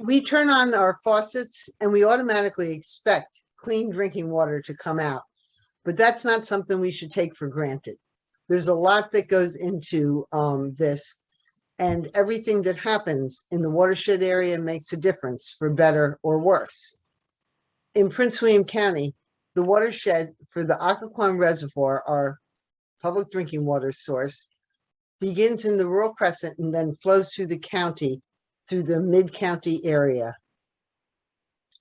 We turn on our faucets and we automatically expect clean drinking water to come out, but that's not something we should take for granted. There's a lot that goes into this, and everything that happens in the watershed area makes a difference for better or worse. In Prince William County, the watershed for the Occoquan Reservoir, our public drinking water source, begins in the rural crescent and then flows through the county through the mid-county area.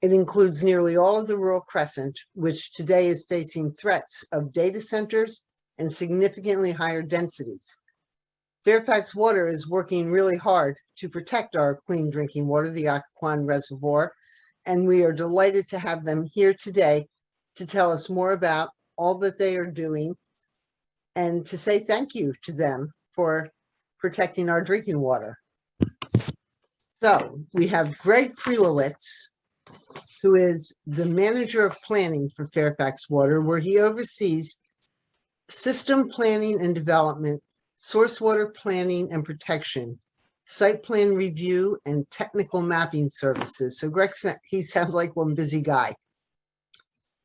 It includes nearly all of the rural crescent, which today is facing threats of data centers and significantly higher densities. Fairfax Water is working really hard to protect our clean drinking water, the Occoquan Reservoir, and we are delighted to have them here today to tell us more about all that they are doing and to say thank you to them for protecting our drinking water. So we have Greg Prelewicz, who is the manager of planning for Fairfax Water, where he oversees system planning and development, source water planning and protection, site plan review, and technical mapping services. So Greg, he sounds like one busy guy.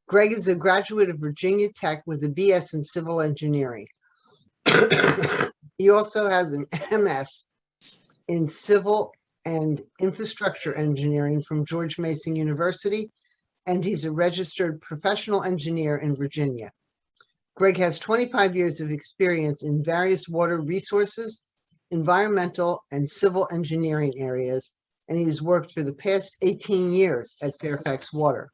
Greg is a graduate of Virginia Tech with a BS in civil engineering. He also has an MS in civil and infrastructure engineering from George Mason University, and he's a registered professional engineer in Virginia. Greg has 25 years of experience in various water resources, environmental, and civil engineering areas, and he's worked for the past 18 years at Fairfax Water.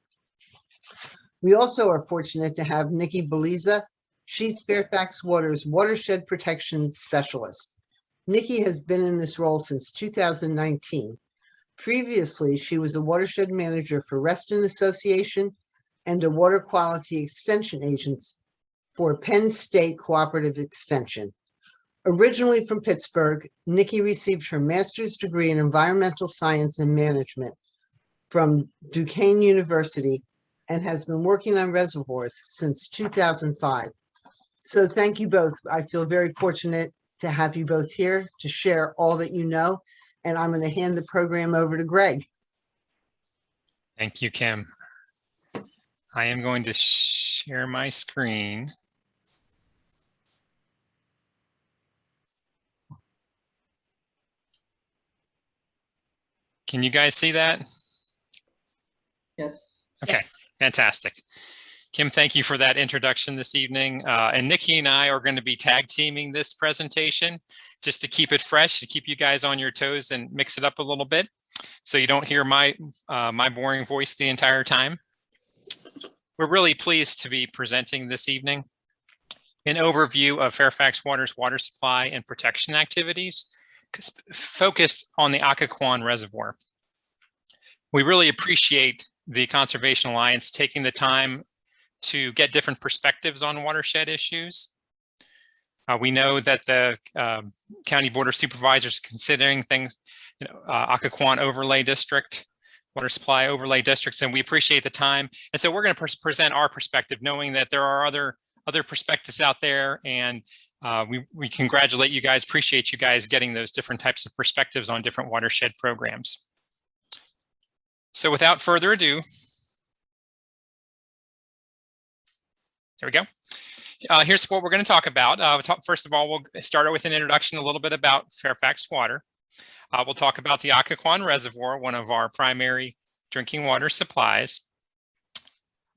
We also are fortunate to have Nicki Bellezza. She's Fairfax Water's Watershed Protection Specialist. Nicki has been in this role since 2019. Previously, she was a watershed manager for Reston Association and a water quality extension agent for Penn State Cooperative Extension. Originally from Pittsburgh, Nicki received her master's degree in environmental science and management from Duquesne University and has been working on reservoirs since 2005. So thank you both. I feel very fortunate to have you both here to share all that you know. And I'm going to hand the program over to Greg. Thank you, Kim. I am going to share my screen. Can you guys see that? Yes. Okay, yes. Fantastic. Kim, thank you for that introduction this evening. And Nicki and I are going to be tag teaming this presentation just to keep it fresh, to keep you guys on your toes and mix it up a little bit so you don't hear my boring voice the entire time. We're really pleased to be presenting this evening an overview of Fairfax Water's water supply and protection activities focused on the Occoquan Reservoir. We really appreciate the Conservation Alliance taking the time to get different perspectives on watershed issues. We know that the County Board of Supervisors considering things, Occoquan Overlay District, Water Supply Overlay Districts, and we appreciate the time. And so we're going to present our perspective, knowing that there are other perspectives out there, and we congratulate you guys, appreciate you guys getting those different types of perspectives on different watershed programs. So without further ado, there we go. Here's what we're going to talk about. First of all, we'll start with an introduction, a little bit about Fairfax Water. We'll talk about the Occoquan Reservoir, one of our primary drinking water supplies.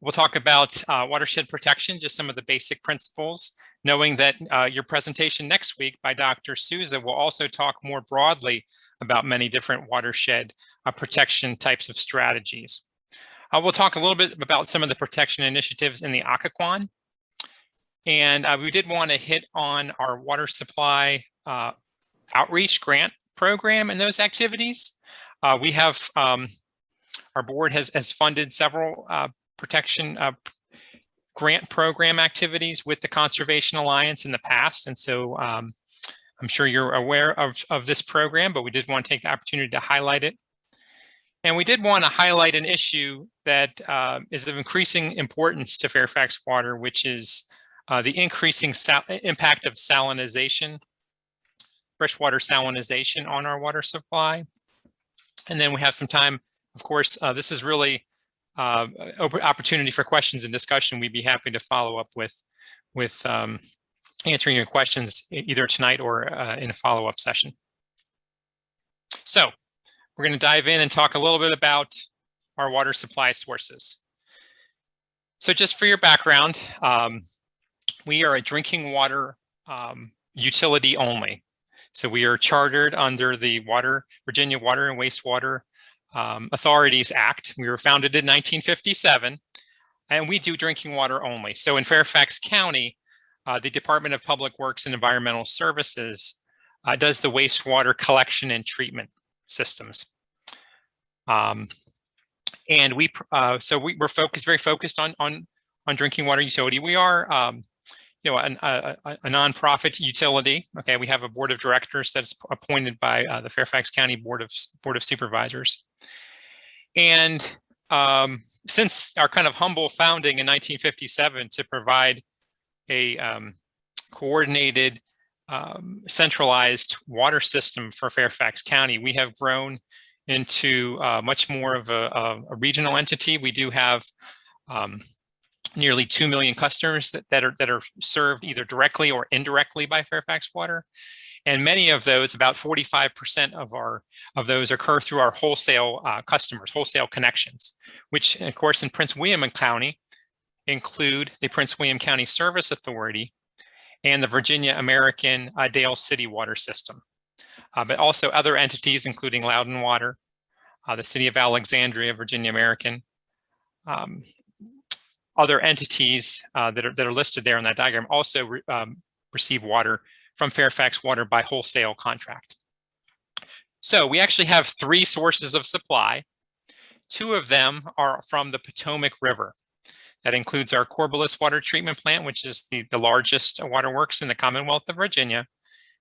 We'll talk about watershed protection, just some of the basic principles, knowing that your presentation next week by Dr. Souza will also talk more broadly about many different watershed protection types of strategies. We'll talk a little bit about some of the protection initiatives in the Occoquan. And we did want to hit on our water supply outreach grant program and those activities. We have, our board has funded several protection grant program activities with the Conservation Alliance in the past. And so I'm sure you're aware of this program, but we did want to take the opportunity to highlight it. And we did want to highlight an issue that is of increasing importance to Fairfax Water, which is the increasing impact of salinization, freshwater salinization on our water supply. And then we have some time, of course, this is really opportunity for questions and discussion. We'd be happy to follow up with answering your questions either tonight or in a follow-up session. So we're going to dive in and talk a little bit about our water supply sources. So just for your background, we are a drinking water utility only. So we are chartered under the Virginia Water and Wastewater Authorities Act. We were founded in 1957, and we do drinking water only. So in Fairfax County, the Department of Public Works and Environmental Services does the wastewater collection and treatment systems. And we're very focused on drinking water utility. We are a nonprofit utility. Okay, we have a board of directors that's appointed by the Fairfax County Board of Supervisors. And since our kind of humble founding in 1957 to provide a coordinated, centralized water system for Fairfax County, we have grown into much more of a regional entity. We do have nearly 2 million customers that are served either directly or indirectly by Fairfax Water. And many of those, about 45% of those occur through our wholesale customers, wholesale connections, which of course in Prince William County include the Prince William County Service Authority and the Virginia American Dale City Water System, but also other entities including Loudoun Water, the City of Alexandria, Virginia American, other entities that are listed there in that diagram also receive water from Fairfax Water by wholesale contract. So we actually have 3 sources of supply. 2 of them are from the Potomac River. That includes our Corvallis Water Treatment Plant, which is the largest waterworks in the Commonwealth of Virginia,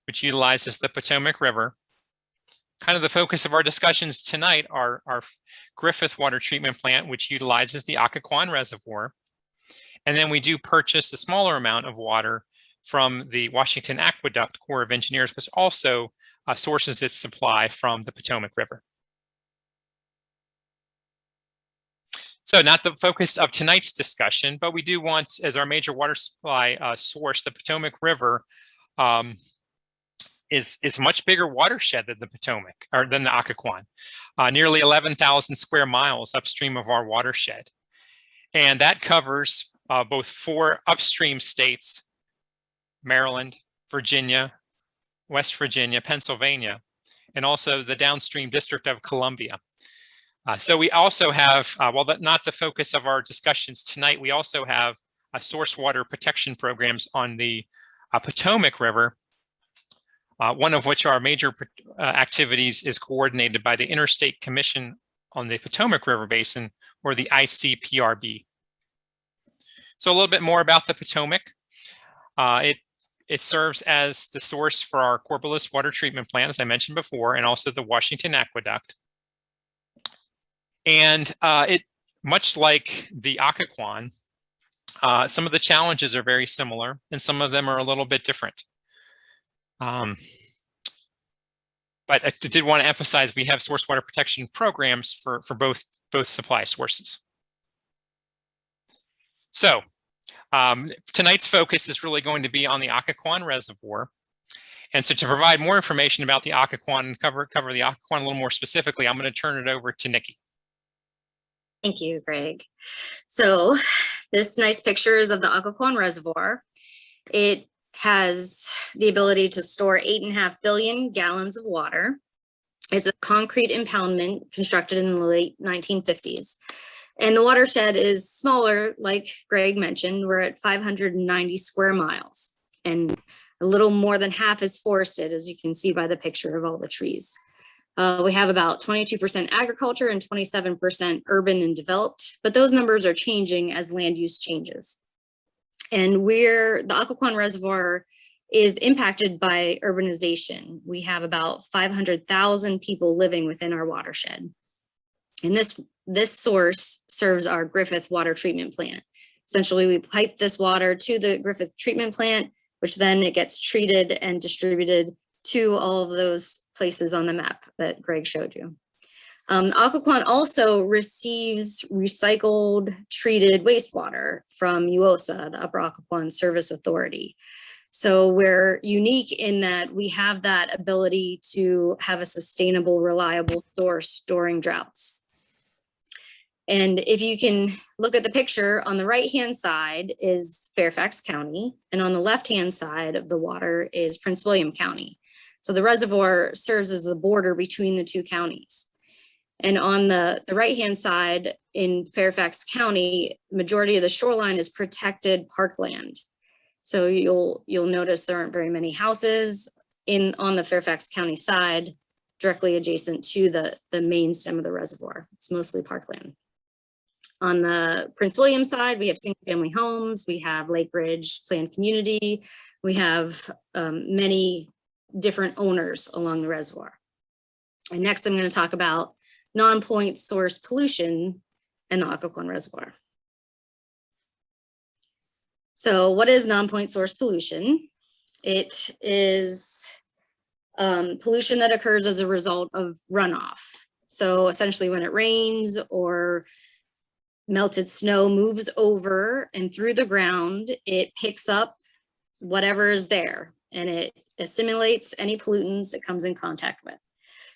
which utilizes the Potomac River. Kind of the focus of our discussions tonight are our Griffith Water Treatment Plant, which utilizes the Occoquan Reservoir. And then we do purchase a smaller amount of water from the Washington Aqueduct Corps of Engineers, which also sources its supply from the Potomac River. So not the focus of tonight's discussion, but we do want, as our major water supply source, the Potomac River is much bigger watershed than the Potomac, or than the Occoquan, nearly 11,000 square miles upstream of our watershed. And that covers both 4 upstream states, Maryland, Virginia, West Virginia, Pennsylvania, and also the downstream District of Columbia. So we also have, while not the focus of our discussions tonight, we also have source water protection programs on the Potomac River, one of which our major activities is coordinated by the Interstate Commission on the Potomac River Basin, or the ICPRB. So a little bit more about the Potomac. It serves as the source for our Corvallis Water Treatment Plant, as I mentioned before, and also the Washington Aqueduct. And it, much like the Occoquan, some of the challenges are very similar, and some of them are a little bit different. But I did want to emphasize we have source water protection programs for both supply sources. So tonight's focus is really going to be on the Occoquan Reservoir. And so to provide more information about the Occoquan and cover the Occoquan a little more specifically, I'm going to turn it over to Nicki. Thank you, Greg. So this nice picture is of the Occoquan Reservoir. It has the ability to store 8.5 billion gallons of water. It's a concrete impoundment constructed in the late 1950s. And the watershed is smaller, like Greg mentioned. We're at 590 square miles. And a little more than half is forested, as you can see by the picture of all the trees. We have about 22% agriculture and 27% urban and developed, but those numbers are changing as land use changes. And the Occoquan Reservoir is impacted by urbanization. We have about 500,000 people living within our watershed. And this source serves our Griffith Water Treatment Plant. Essentially, we pipe this water to the Griffith Treatment Plant, which then it gets treated and distributed to all of those places on the map that Greg showed you. Occoquan also receives recycled treated wastewater from UOSA, the Upper Occoquan Service Authority. So we're unique in that we have that ability to have a sustainable, reliable source during droughts. And if you can look at the picture, on the right-hand side is Fairfax County, and on the left-hand side of the water is Prince William County. So the reservoir serves as the border between the two counties. And on the right-hand side in Fairfax County, majority of the shoreline is protected parkland. So you'll notice there aren't very many houses on the Fairfax County side directly adjacent to the main stem of the reservoir. It's mostly parkland. On the Prince William side, we have single family homes, we have Lake Ridge planned community, we have many different owners along the reservoir. And next I'm going to talk about non-point source pollution in the Occoquan Reservoir. So what is non-point source pollution? It is pollution that occurs as a result of runoff. So essentially when it rains or melted snow moves over and through the ground, it picks up whatever is there and it assimilates any pollutants it comes in contact with.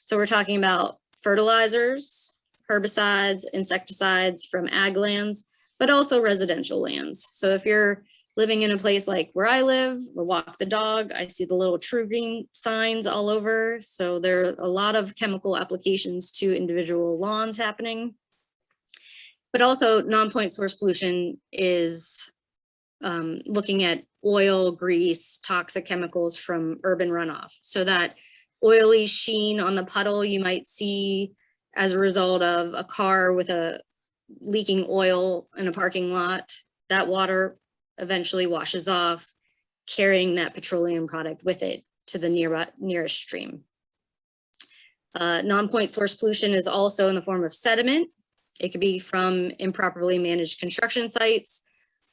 So we're talking about fertilizers, herbicides, insecticides from ag lands, but also residential lands. So if you're living in a place like where I live, or walk the dog, I see the little true green signs all over. So there are a lot of chemical applications to individual lawns happening. But also non-point source pollution is looking at oil, grease, toxic chemicals from urban runoff. So that oily sheen on the puddle you might see as a result of a car with a leaking oil in a parking lot, that water eventually washes off, carrying that petroleum product with it to the nearest stream. Non-point source pollution is also in the form of sediment. It could be from improperly managed construction sites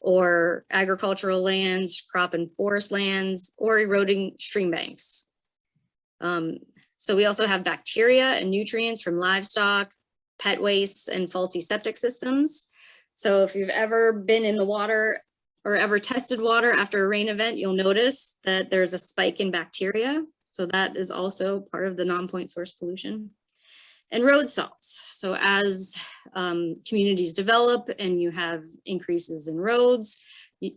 or agricultural lands, crop and forest lands, or eroding stream banks. So we also have bacteria and nutrients from livestock, pet waste, and faulty septic systems. So if you've ever been in the water or ever tested water after a rain event, you'll notice that there's a spike in bacteria. So that is also part of the non-point source pollution. And road salts. So as communities develop and you have increases in roads,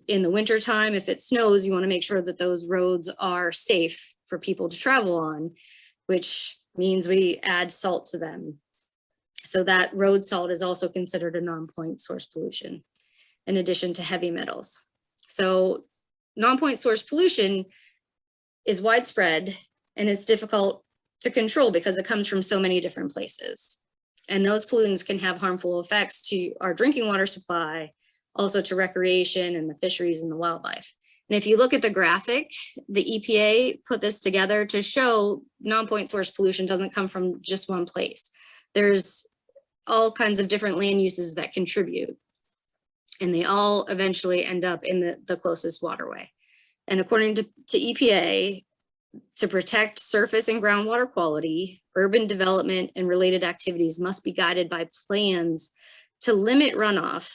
in the winter time, if it snows, you want to make sure that those roads are safe for people to travel on, which means we add salt to them. So that road salt is also considered a non-point source pollution, in addition to heavy metals. So non-point source pollution is widespread and it's difficult to control because it comes from so many different places. And those pollutants can have harmful effects to our drinking water supply, also to recreation and the fisheries and the wildlife. And if you look at the graphic, the EPA put this together to show non-point source pollution doesn't come from just one place. There's all kinds of different land uses that contribute, and they all eventually end up in the closest waterway. And according to EPA, to protect surface and groundwater quality, urban development and related activities must be guided by plans to limit runoff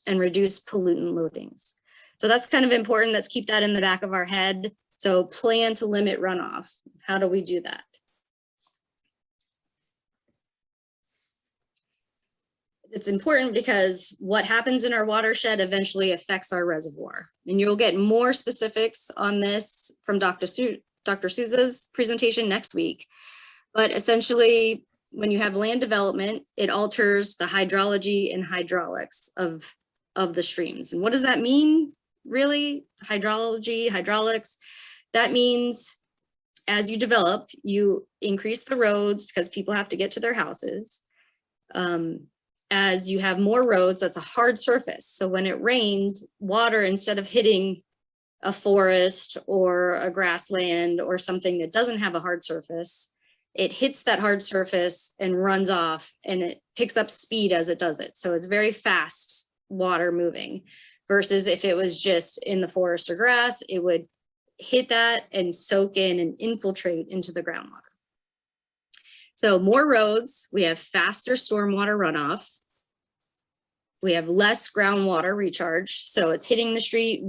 and reduce pollutant loadings. So that's kind of important. Let's keep that in the back of our head. So plan to limit runoff. How do we do that? It's important because what happens in our watershed eventually affects our reservoir. And you'll get more specifics on this from Dr. Souza's presentation next week. But essentially, when you have land development, it alters the hydrology and hydraulics of the streams. And what does that mean, really? Hydrology, hydraulics, that means as you develop, you increase the roads because people have to get to their houses. As you have more roads, that's a hard surface. So when it rains, water, instead of hitting a forest or a grassland or something that doesn't have a hard surface, it hits that hard surface and runs off, and it picks up speed as it does it. So it's very fast water moving, versus if it was just in the forest or grass, it would hit that and soak in and infiltrate into the groundwater. So more roads, we have faster stormwater runoff. We have less groundwater recharge. So it's hitting the street,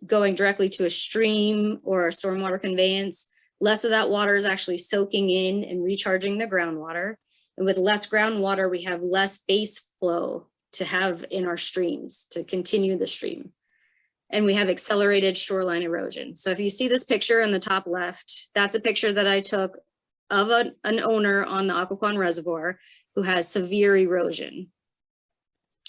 going directly to a stream or a stormwater conveyance. Less of that water is actually soaking in and recharging the groundwater. And with less groundwater, we have less base flow to have in our streams to continue the stream. And we have accelerated shoreline erosion. So if you see this picture in the top left, that's a picture that I took of an owner on the Occoquan Reservoir who has severe erosion.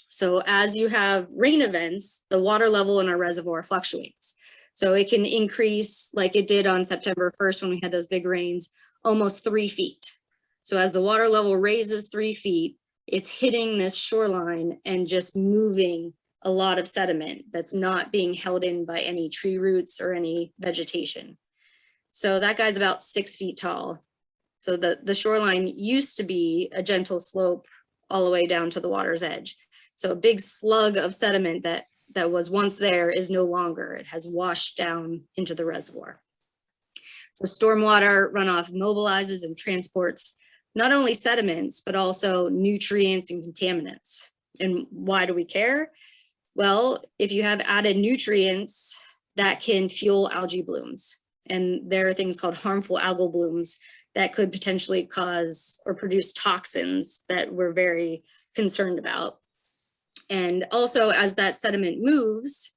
So as you have rain events, the water level in our reservoir fluctuates. So it can increase like it did on September 1st when we had those big rains, almost 3 feet. So as the water level raises 3 feet, it's hitting this shoreline and just moving a lot of sediment that's not being held in by any tree roots or any vegetation. So that guy's about 6 feet tall. So the shoreline used to be a gentle slope all the way down to the water's edge. So a big slug of sediment that was once there is no longer. It has washed down into the reservoir. So stormwater runoff mobilizes and transports not only sediments, but also nutrients and contaminants. And why do we care? Well, if you have added nutrients, that can fuel algae blooms. And there are things called harmful algal blooms that could potentially cause or produce toxins that we're very concerned about. And also as that sediment moves,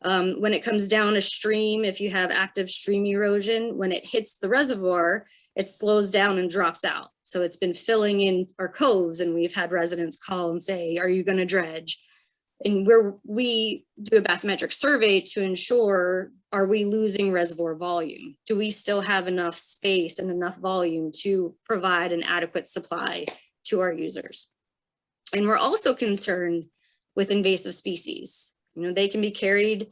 when it comes down a stream, if you have active stream erosion, when it hits the reservoir, it slows down and drops out. So it's been filling in our coves and we've had residents call and say, are you gonna dredge? And we do a bathymetric survey to ensure, are we losing reservoir volume? Do we still have enough space and enough volume to provide an adequate supply to our users? And we're also concerned with invasive species. You know, they can be carried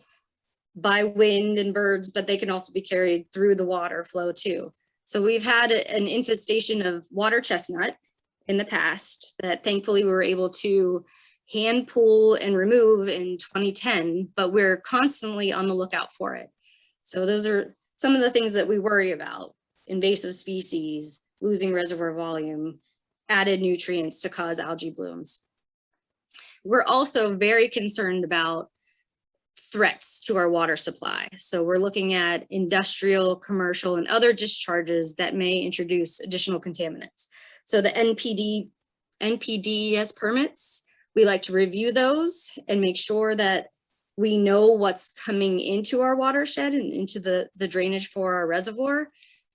by wind and birds, but they can also be carried through the water flow too. So we've had an infestation of water chestnut in the past that thankfully we were able to hand pull and remove in 2010, but we're constantly on the lookout for it. So those are some of the things that we worry about: invasive species, losing reservoir volume, added nutrients to cause algae blooms. We're also very concerned about threats to our water supply. So we're looking at industrial, commercial, and other discharges that may introduce additional contaminants. So the NPDES permits, we like to review those and make sure that we know what's coming into our watershed and into the drainage for our reservoir,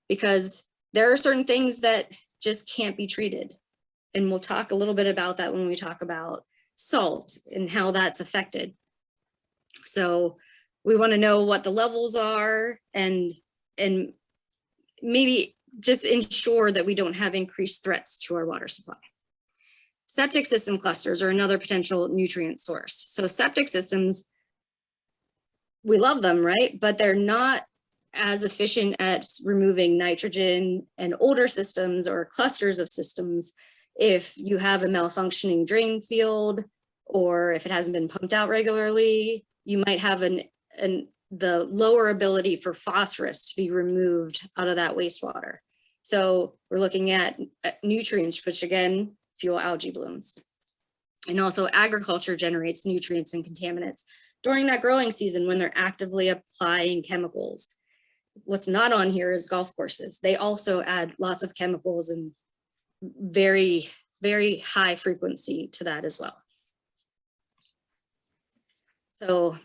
because there are certain things that just can't be treated. And we'll talk a little bit about that when we talk about salt and how that's affected. So we want to know what the levels are and maybe just ensure that we don't have increased threats to our water supply. Septic system clusters are another potential nutrient source. So septic systems, we love them, right? But they're not as efficient at removing nitrogen, and older systems or clusters of systems, if you have a malfunctioning drain field or if it hasn't been pumped out regularly, you might have the lower ability for phosphorus to be removed out of that wastewater. So we're looking at nutrients, which again, fuel algae blooms. And also agriculture generates nutrients and contaminants during that growing season when they're actively applying chemicals. What's not on here is golf courses. They also add lots of chemicals and very, very high frequency to that as well. So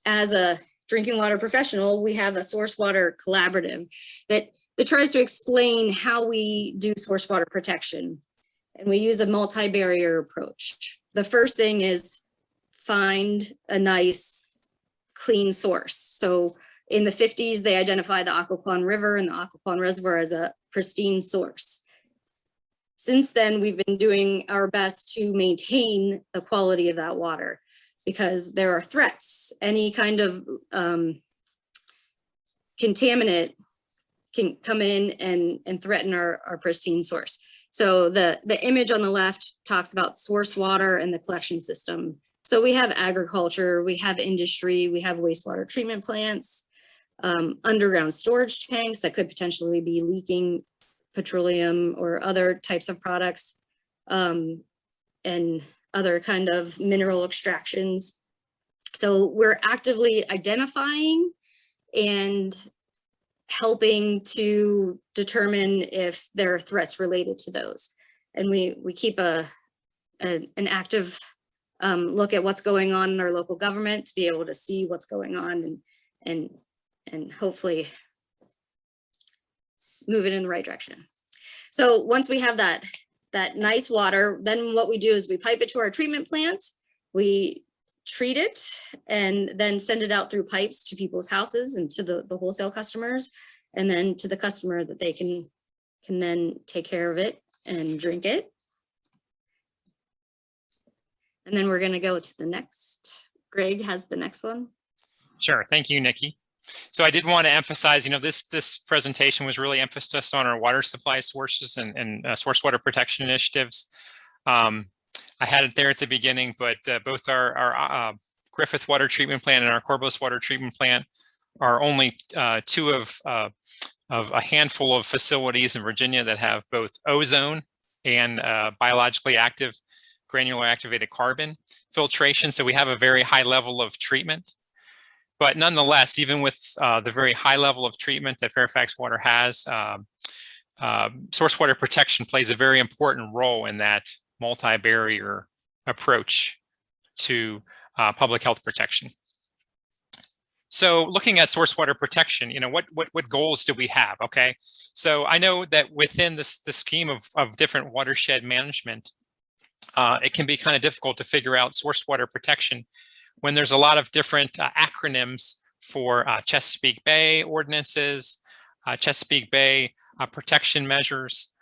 as a drinking water professional, we have a source water collaborative that tries to explain how we do source water protection. And we use a multi-barrier approach. The first thing is find a nice, clean source. So in the 50s, they identified the Occoquan River and the Occoquan Reservoir as a pristine source. Since then, we've been doing our best to maintain the quality of that water because there are threats. Any kind of contaminant can come in and threaten our pristine source. So the image on the left talks about source water and the collection system. So we have agriculture, we have industry, we have wastewater treatment plants, underground storage tanks that could potentially be leaking petroleum or other types of products, and other kind of mineral extractions. So we're actively identifying and helping to determine if there are threats related to those. And we keep an active look at what's going on in our local government to be able to see what's going on and hopefully move it in the right direction. So once we have that nice water, then what we do is we pipe it to our treatment plant, we treat it, and then send it out through pipes to people's houses and to the wholesale customers, and then to the customer that they can then take care of it and drink it. And then we're going to go to the next. Greg has the next one. Sure. Thank you, Nikki. So I did want to emphasize, this presentation was really emphasis on our water supply sources and source water protection initiatives. I had it there at the beginning, but both our Griffith Water Treatment Plant and our Corvallis Water Treatment Plant are only two of a handful of facilities in Virginia that have both ozone and biologically active granular activated carbon filtration. So we have a very high level of treatment. But nonetheless, even with the very high level of treatment that Fairfax Water has, source water protection plays a very important role in that multi-barrier approach to public health protection. So looking at source water protection, what goals do we have? Okay, so I know that within the scheme of different watershed management, it can be kind of difficult to figure out source water protection when there's a lot of different acronyms for Chesapeake Bay ordinances, Chesapeake Bay protection measures,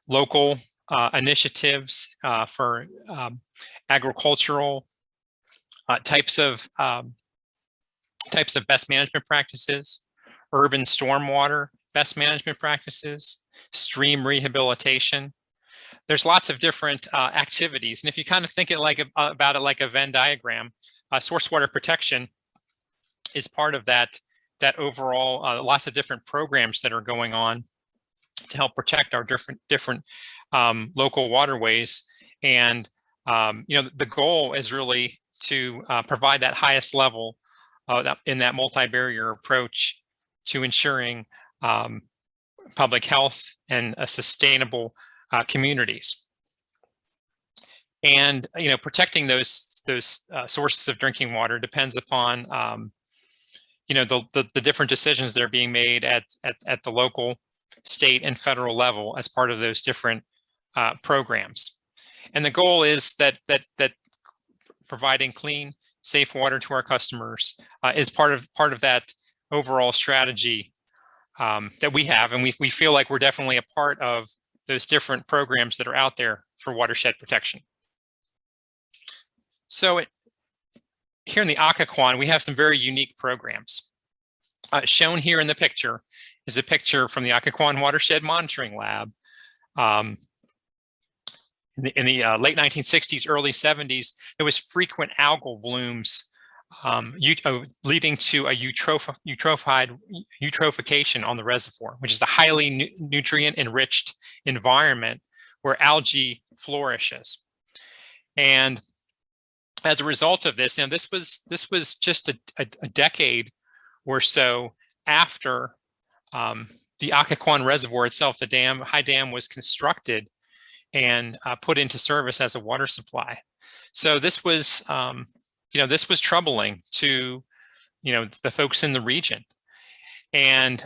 local initiatives for agricultural types of best management practices, urban stormwater best management practices, stream rehabilitation. There's lots of different activities. And if you kind of think about it like a Venn diagram, source water protection is part of that overall, lots of different programs that are going on to help protect our different local waterways. And, the goal is really to provide that highest level in that multi-barrier approach to ensuring public health and a sustainable communities. And protecting those sources of drinking water depends upon the different decisions that are being made at the local, state, and federal level as part of those different programs. And the goal is that providing clean, safe water to our customers is part of that overall strategy that we have, and we feel like we're definitely a part of those different programs that are out there for watershed protection. So here in the Occoquan, we have some very unique programs. Shown here in the picture is a picture from the Occoquan Watershed Monitoring Lab. In the late 1960s, early 70s, there was frequent algal blooms leading to a eutrophication on the reservoir, which is a highly nutrient-enriched environment where algae flourishes. And as a result of this, this was just a decade or so after the Occoquan Reservoir itself, the high dam, was constructed and put into service as a water supply. So this was this was troubling to, the folks in the region. And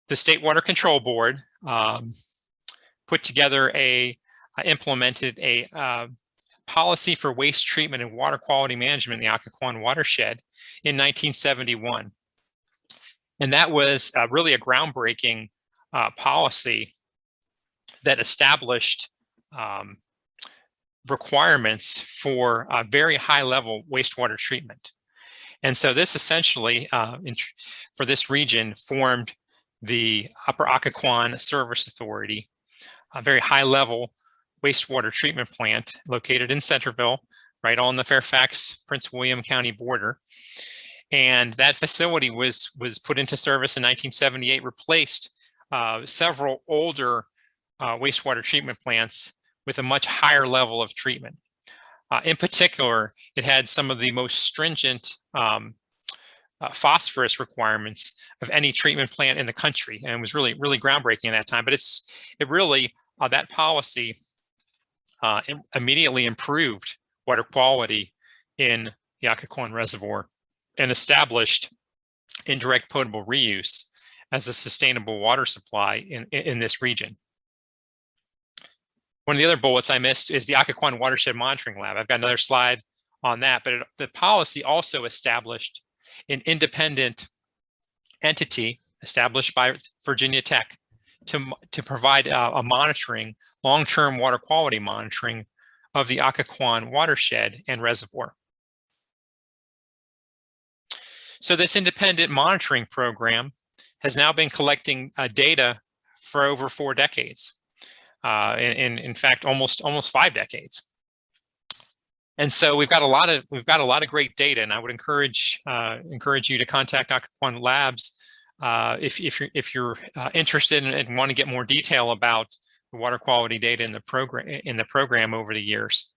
the State Water Control Board put together implemented a policy for waste treatment and water quality management in the Occoquan watershed in 1971. And that was really a groundbreaking policy that established requirements for very high level wastewater treatment. And so this essentially, for this region, formed the Upper Occoquan Service Authority, a very high level wastewater treatment plant located in Centerville, right on the Fairfax-Prince William County border. And that facility was put into service in 1978, replaced several older wastewater treatment plants with a much higher level of treatment. In particular, it had some of the most stringent phosphorus requirements of any treatment plant in the country, and it was really groundbreaking at that time. But it really that policy immediately improved water quality in the Occoquan Reservoir and established indirect potable reuse as a sustainable water supply in this region. One of the other bullets I missed is the Occoquan Watershed Monitoring Lab. I've got another slide on that, but the policy also established an independent entity established by Virginia Tech to provide a monitoring, long-term water quality monitoring of the Occoquan watershed and reservoir. So this independent monitoring program has now been collecting data for over 4 decades. In fact, almost 5 decades. And so we've got a lot of great data, and I would encourage you to contact Occoquan Labs if you're interested and want to get more detail about the water quality data in the program over the years.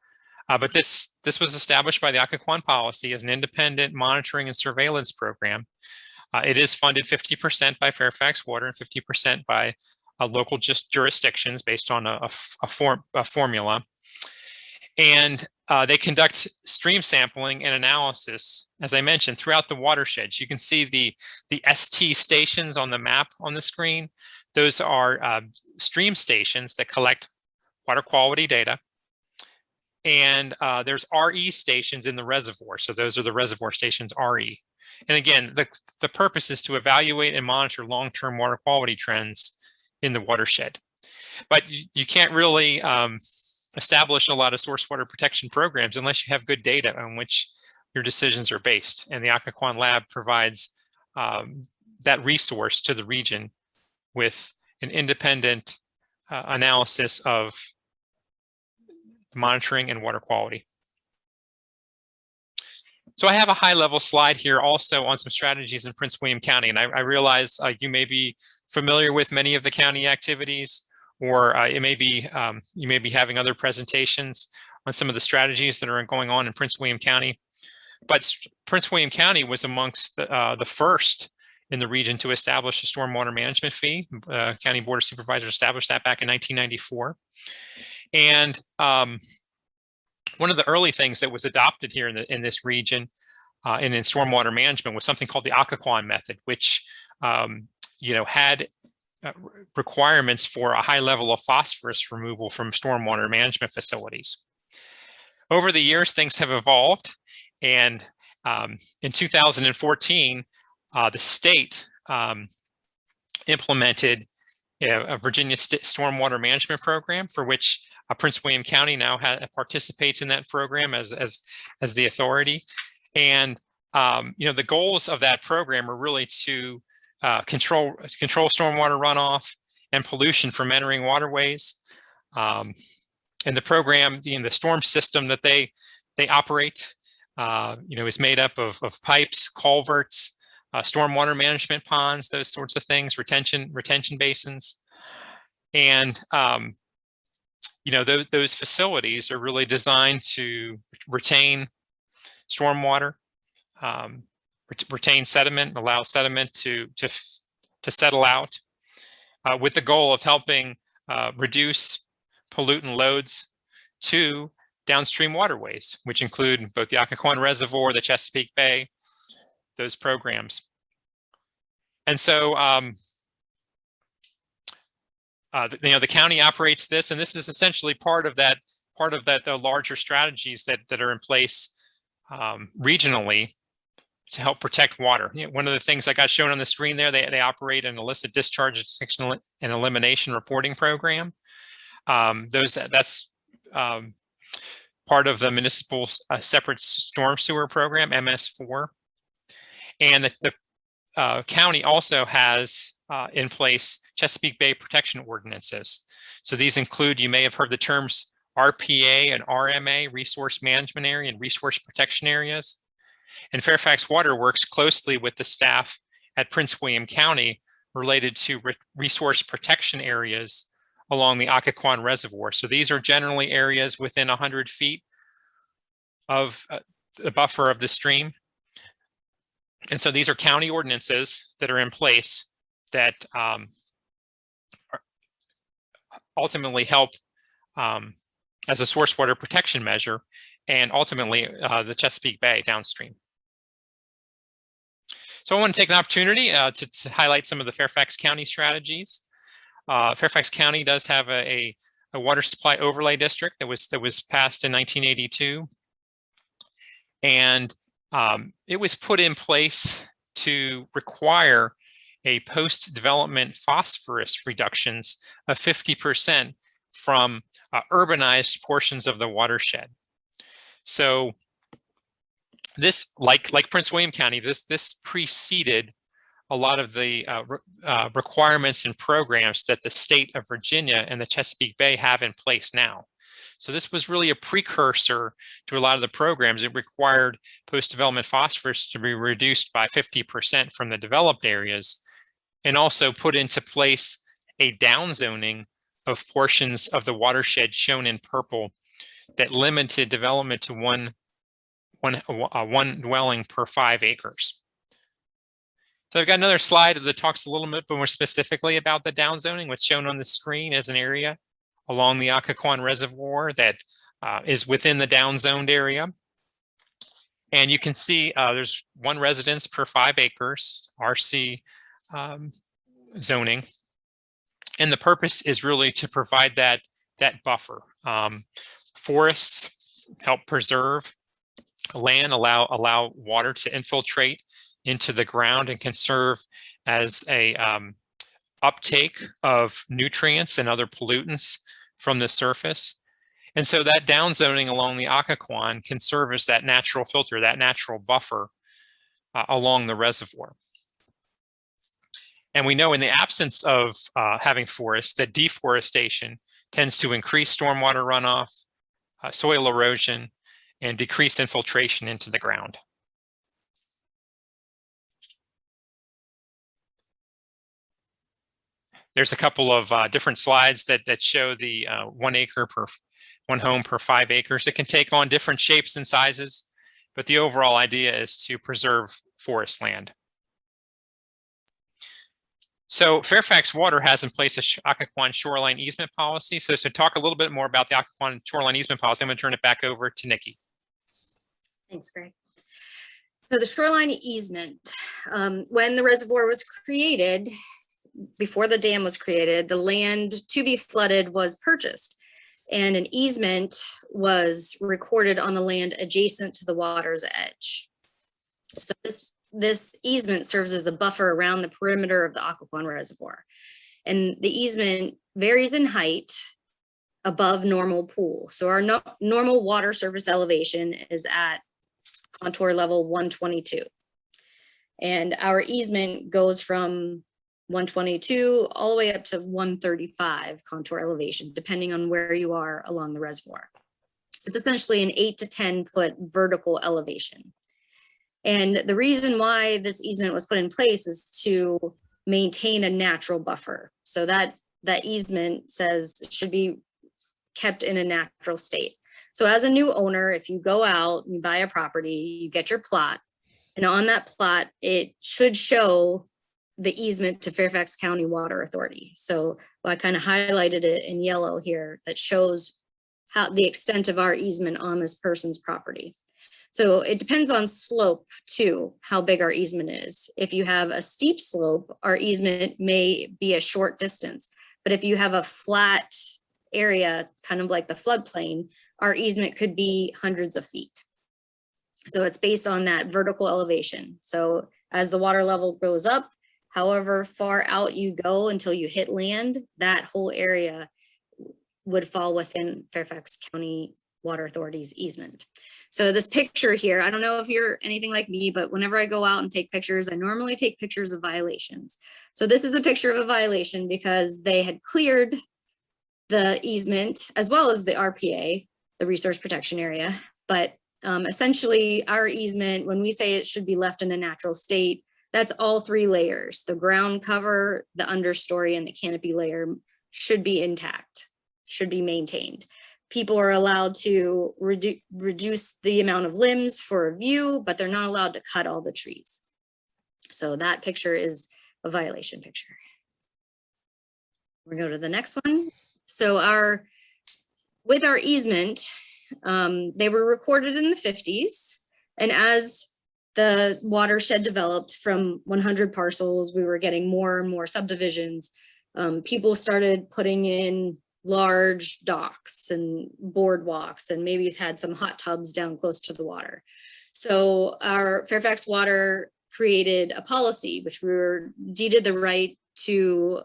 But this was established by the Occoquan policy as an independent monitoring and surveillance program. It is funded 50% by Fairfax Water and 50% by local jurisdictions based on a formula. And they conduct stream sampling and analysis, as I mentioned, throughout the watersheds. You can see the ST stations on the map on the screen. Those are stream stations that collect water quality data. And there's RE stations in the reservoir. So those are the reservoir stations RE. And again, the purpose is to evaluate and monitor long-term water quality trends in the watershed. But you can't really establish a lot of source water protection programs unless you have good data on which your decisions are based. And the Occoquan Lab provides that resource to the region with an independent analysis of monitoring and water quality. So I have a high-level slide here also on some strategies in Prince William County, and I realize you may be familiar with many of the county activities, or you may be having other presentations on some of the strategies that are going on in Prince William County. But Prince William County was amongst the first in the region to establish a stormwater management fee. County Board of Supervisors established that back in 1994. And one of the early things that was adopted here in this region and in stormwater management was something called the Occoquan method, which had requirements for a high level of phosphorus removal from stormwater management facilities. Over the years, things have evolved, and in 2014, the state implemented a Virginia Stormwater Management Program, for which Prince William County now participates in that program as the authority. And the goals of that program are really to control stormwater runoff and pollution from entering waterways. And the program, the storm system that they operate, is made up of pipes, culverts, stormwater management ponds, those sorts of things, retention basins. And those facilities are really designed to retain stormwater, retain sediment, allow sediment to settle out, with the goal of helping reduce pollutant loads to downstream waterways, which include both the Occoquan Reservoir, the Chesapeake Bay, those programs. And so the county operates this, and this is essentially part of the larger strategies that are in place regionally to help protect water. One of the things I got shown on the screen there, they operate an illicit discharge detection and elimination reporting program. That's part of the municipal separate storm sewer program, MS4. And the county also has in place Chesapeake Bay protection ordinances. So these include, you may have heard the terms RPA and RMA, Resource Management Area and Resource Protection Areas. And Fairfax Water works closely with the staff at Prince William County related to resource protection areas along the Occoquan Reservoir. So these are generally areas within 100 feet of the buffer of the stream. And so these are county ordinances that are in place that ultimately help as a source water protection measure, and ultimately the Chesapeake Bay downstream. So I want to take an opportunity to highlight some of the Fairfax County strategies. Fairfax County does have a water supply overlay district that was passed in 1982. And it was put in place to require a post-development phosphorus reductions of 50% from urbanized portions of the watershed. So this, like Prince William County, this preceded a lot of the requirements and programs that the state of Virginia and the Chesapeake Bay have in place now. So this was really a precursor to a lot of the programs. It required post-development phosphorus to be reduced by 50% from the developed areas, and also put into place a downzoning of portions of the watershed shown in purple that limited development to one dwelling per 5 acres. So I've got another slide that talks a little bit more specifically about the downzoning. What's shown on the screen is an area along the Occoquan Reservoir that is within the downzoned area. And you can see there's 1 residence per 5 acres, RC zoning. And the purpose is really to provide that buffer. Forests help preserve land, allow water to infiltrate into the ground, and can serve as a uptake of nutrients and other pollutants from the surface. And so that downzoning along the Occoquan can serve as that natural filter, that natural buffer along the reservoir. And we know in the absence of having forests, that deforestation tends to increase stormwater runoff, soil erosion, and decrease infiltration into the ground. There's a couple of different slides that show the 1 acre per 1 home per 5 acres. It can take on different shapes and sizes, but the overall idea is to preserve forest land. So Fairfax Water has in place a Occoquan shoreline easement policy. So to talk a little bit more about the Occoquan shoreline easement policy, I'm going to turn it back over to Nicki. Thanks, Greg. So the shoreline easement, when the reservoir was created, before the dam was created, the land to be flooded was purchased, and an easement was recorded on the land adjacent to the water's edge. So this easement serves as a buffer around the perimeter of the Occoquan Reservoir. And the easement varies in height above normal pool. So our normal water surface elevation is at contour level 122. And our easement goes from 122 all the way up to 135 contour elevation, depending on where you are along the reservoir. It's essentially an 8 to 10 foot vertical elevation. And the reason why this easement was put in place is to maintain a natural buffer. So that easement says it should be kept in a natural state. So as a new owner, if you go out, you buy a property, you get your plot, and on that plot, it should show the easement to Fairfax County Water Authority. So I kind of highlighted it in yellow here that shows how the extent of our easement on this person's property. So it depends on slope too, how big our easement is. If you have a steep slope, our easement may be a short distance. But if you have a flat area, kind of like the floodplain, our easement could be hundreds of feet. So it's based on that vertical elevation. So as the water level goes up, however far out you go until you hit land, that whole area would fall within Fairfax County Water Authority's easement. So this picture here, I don't know if you're anything like me, but whenever I go out and take pictures, I normally take pictures of violations. So this is a picture of a violation because they had cleared the easement as well as the RPA, the resource protection area. But essentially our easement, when we say it should be left in a natural state, That's all 3 layers. The ground cover, the understory, and the canopy layer should be intact, should be maintained. People are allowed to reduce the amount of limbs for a view, but they're not allowed to cut all the trees. So that picture is a violation picture. We go to the next one. So with our easement, they were recorded in the 50s. And as the watershed developed from 100 parcels, we were getting more and more subdivisions. People started putting in large docks and boardwalks, and maybe had some hot tubs down close to the water. So our Fairfax Water created a policy, which we were deeded the right to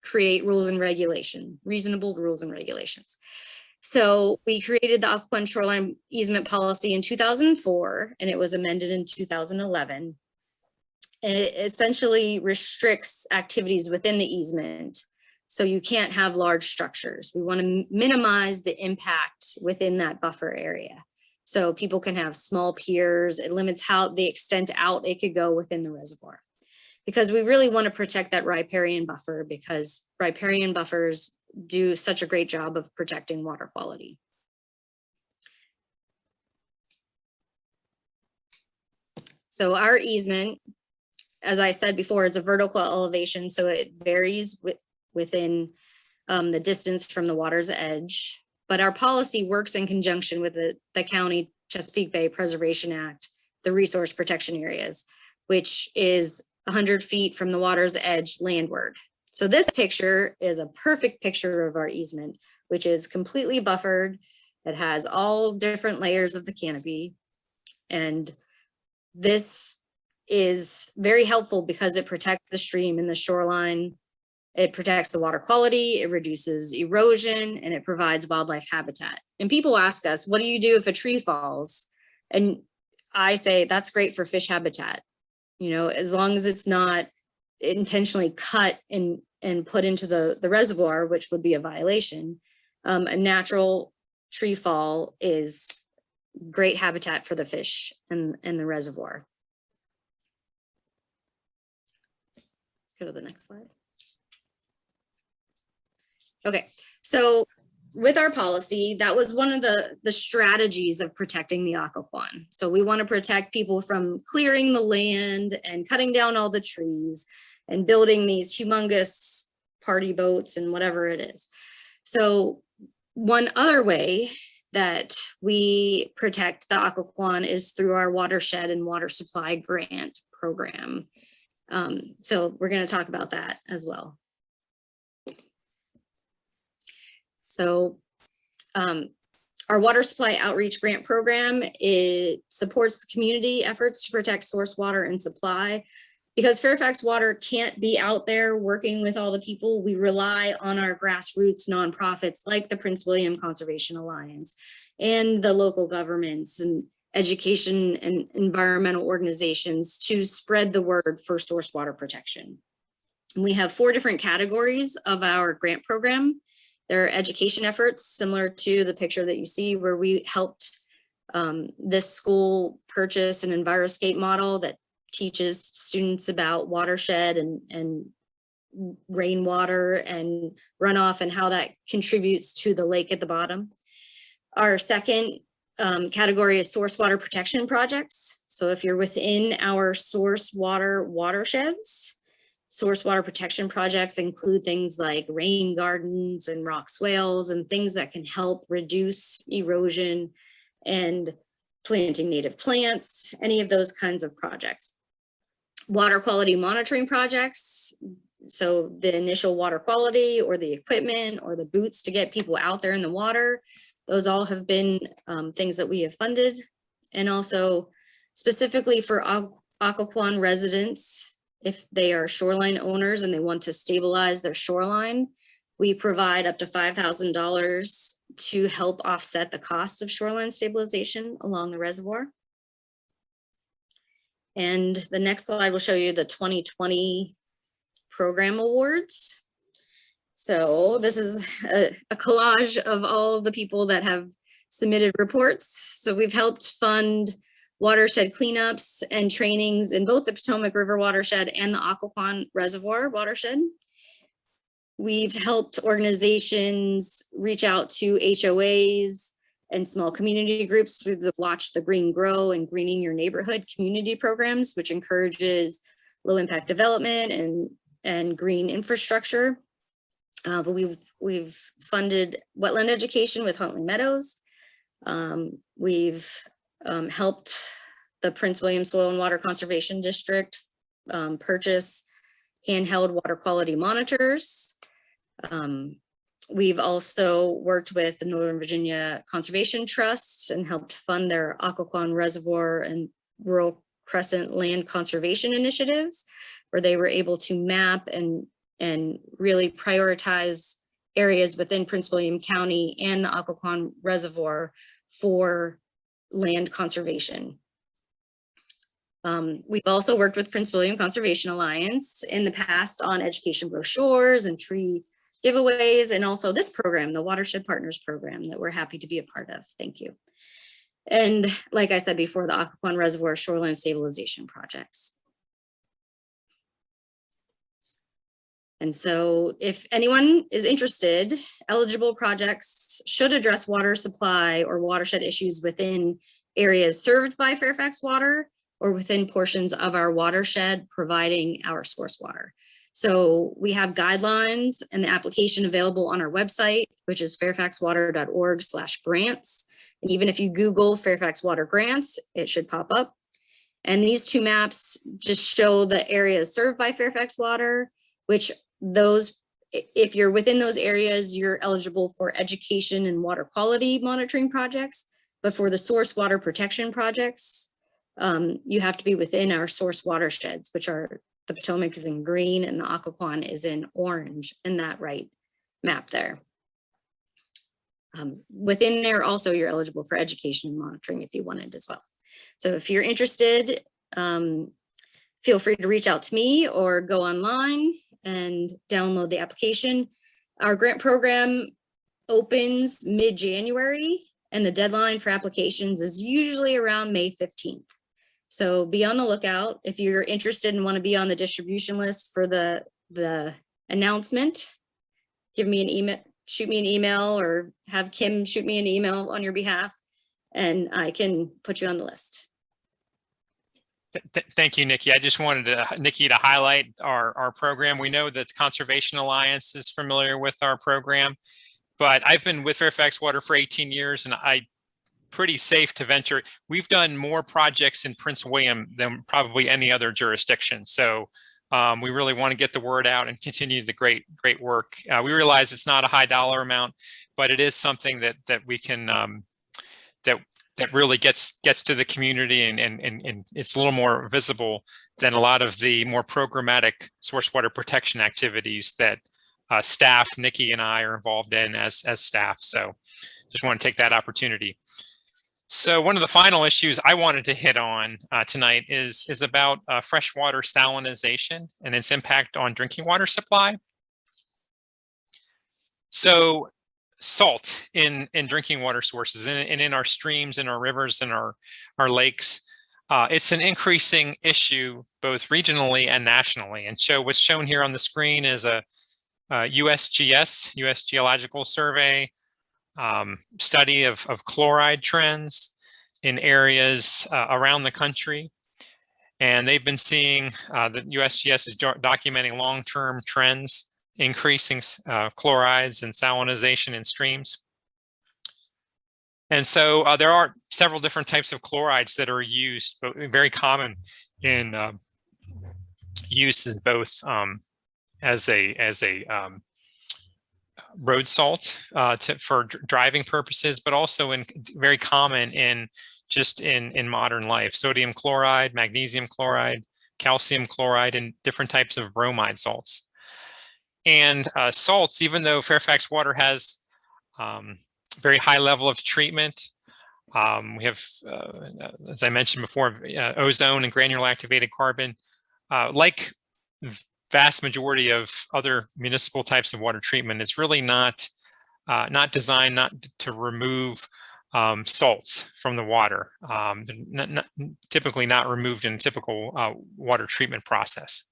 create rules and regulation, reasonable rules and regulations. So we created the Occoquan Shoreline Easement Policy in 2004, and it was amended in 2011. And it essentially restricts activities within the easement. So you can't have large structures. We want to minimize the impact within that buffer area. So people can have small piers. It limits the extent out it could go within the reservoir. Because we really want to protect that riparian buffer, because riparian buffers do such a great job of protecting water quality. So our easement, as I said before, is a vertical elevation, so it varies within the distance from the water's edge. But our policy works in conjunction with the County Chesapeake Bay Preservation Act, the resource protection areas, which is 100 feet from the water's edge landward. So this picture is a perfect picture of our easement, which is completely buffered. It has all different layers of the canopy. And this is very helpful because it protects the stream and the shoreline. It protects the water quality, it reduces erosion, and it provides wildlife habitat. And people ask us, what do you do if a tree falls? And I say, that's great for fish habitat. You know, as long as it's not intentionally cut and put into the reservoir, which would be a violation. A natural tree fall is great habitat for the fish in the reservoir. Let's go to the next slide. Okay, so with our policy, that was one of the strategies of protecting the Occoquan. So we want to protect people from clearing the land and cutting down all the trees and building these humongous party boats and whatever it is. So one other way that we protect the Occoquan is through our watershed and water supply grant program. So we're going to talk about that as well. So our water supply outreach grant program, it supports the community efforts to protect source water and supply. Because Fairfax Water can't be out there working with all the people, we rely on our grassroots nonprofits like the Prince William Conservation Alliance and the local governments and education and environmental organizations to spread the word for source water protection. And we have 4 different categories of our grant program. There are education efforts similar to the picture that you see, where we helped this school purchase an EnviroScape model that teaches students about watershed and rainwater and runoff and how that contributes to the lake at the bottom. Our second category is source water protection projects. So if you're within our source water watersheds, source water protection projects include things like rain gardens and rock swales and things that can help reduce erosion and planting native plants, any of those kinds of projects. Water quality monitoring projects. So the initial water quality or the equipment or the boots to get people out there in the water, those all have been things that we have funded. And also specifically for Occoquan residents, if they are shoreline owners and they want to stabilize their shoreline, we provide up to $5,000 to help offset the cost of shoreline stabilization along the reservoir. And the next slide will show you the 2020 program awards. So this is a collage of all of the people that have submitted reports. So we've helped fund watershed cleanups and trainings in both the Potomac River watershed and the Occoquan Reservoir watershed. We've helped organizations reach out to HOAs and small community groups through the Watch the Green Grow and Greening Your Neighborhood community programs, which encourages low impact development and green infrastructure. But we've funded wetland education with Huntley Meadows. We've helped the Prince William Soil and Water Conservation District purchase handheld water quality monitors. We've also worked with the Northern Virginia Conservation Trust and helped fund their Occoquan Reservoir and Rural Crescent land conservation initiatives, where they were able to map and really prioritize areas within Prince William County and the Occoquan Reservoir for land conservation. We've also worked with Prince William Conservation Alliance in the past on education brochures and tree giveaways, and also this program, the Watershed Partners Program, that we're happy to be a part of. Thank you. And like I said before, the Occoquan Reservoir shoreline stabilization projects. And so if anyone is interested, eligible projects should address water supply or watershed issues within areas served by Fairfax Water or within portions of our watershed providing our source water. So we have guidelines and the application available on our website, which is fairfaxwater.org/grants. And even if you Google Fairfax Water grants, it should pop up. And these two maps just show the areas served by Fairfax Water, which those, if you're within those areas, you're eligible for education and water quality monitoring projects. But for the source water protection projects, you have to be within our source watersheds, which are the Potomac is in green and the Occoquan is in orange in that right map there. Within there also, you're eligible for education and monitoring if you wanted as well. So if you're interested, feel free to reach out to me or go online and download the application. Our grant program opens mid-January and the deadline for applications is usually around May 15th. So be on the lookout. If you're interested and want to be on the distribution list for the announcement, give me an email, shoot me an email, or have Kim shoot me an email on your behalf, and I can put you on the list. Thank you, Nikki. I just wanted Nikki to highlight our program. We know that the Conservation Alliance is familiar with our program, but I've been with Fairfax Water for 18 years, and I'm pretty safe to venture. We've done more projects in Prince William than probably any other jurisdiction. So we really want to get the word out and continue the great work. We realize it's not a high dollar amount, but it is something that we can that really gets to the community, and it's a little more visible than a lot of the more programmatic source water protection activities that staff, Nikki and I, are involved in as staff. So just want to take that opportunity. So one of the final issues I wanted to hit on tonight is about freshwater salinization and its impact on drinking water supply. So salt in drinking water sources and in our streams, in our rivers, and our lakes, it's an increasing issue both regionally and nationally. And so what's shown here on the screen is a USGS, US Geological Survey, study of chloride trends in areas around the country. And they've been seeing, the USGS is documenting long-term trends, increasing chlorides and salinization in streams. And so there are several different types of chlorides that are used, but very common in use is both as a road salt for driving purposes, but also very common in modern life: sodium chloride, magnesium chloride, calcium chloride, and different types of bromide salts. And salts, even though Fairfax Water has very high level of treatment, we have, as I mentioned before, ozone and granular activated carbon, like vast majority of other municipal types of water treatment. It's really not designed to remove salts from the water, typically not removed in a typical water treatment process.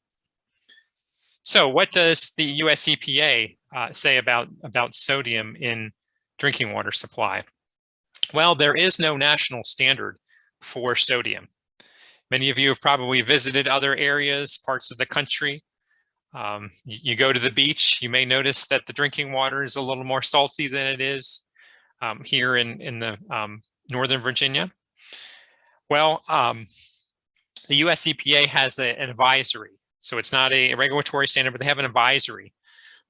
So what does the US EPA say about sodium in drinking water supply? Well, there is no national standard for sodium. Many of you have probably visited other areas, parts of the country. You go to the beach, you may notice that the drinking water is a little more salty than it is here in the Northern Virginia. Well, the US EPA has an advisory. So it's not a regulatory standard, but they have an advisory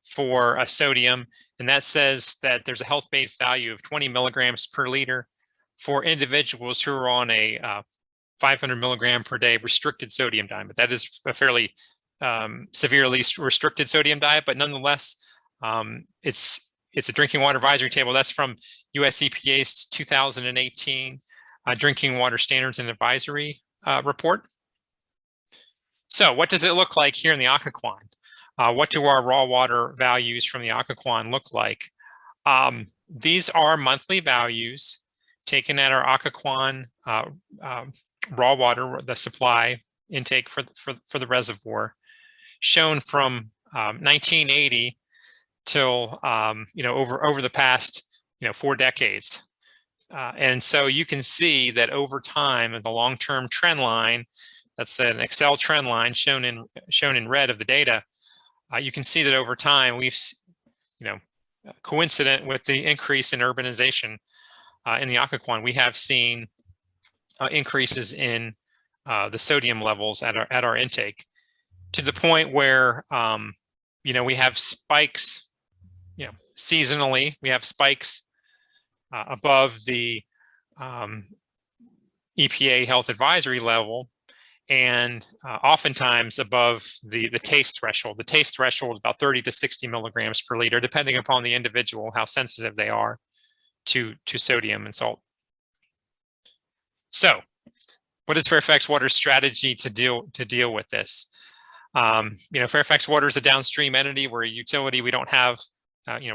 for sodium. And that says that there's a health-based value of 20 milligrams per liter for individuals who are on a 500 milligram per day restricted sodium diet. But that is a fairly severely restricted sodium diet, but nonetheless, it's a drinking water advisory table. That's from US EPA's 2018 Drinking Water Standards and Advisory report. So what does it look like here in the Occoquan? What do our raw water values from the Occoquan look like? These are monthly values taken at our Occoquan raw water, the supply intake for the reservoir, shown from 1980 till over the past 4 decades. And so you can see that over time, the long-term trend line, that's an Excel trend line shown in red of the data. You can see that over time we've, coincident with the increase in urbanization in the Occoquan, we have seen increases in the sodium levels at our intake, to the point where we have spikes. Seasonally, we have spikes above the EPA health advisory level, and oftentimes above the taste threshold. The taste threshold is about 30 to 60 milligrams per liter, depending upon the individual, how sensitive they are to sodium and salt. So what is Fairfax Water's strategy to deal with this? Fairfax Water is a downstream entity. We're a utility. We don't have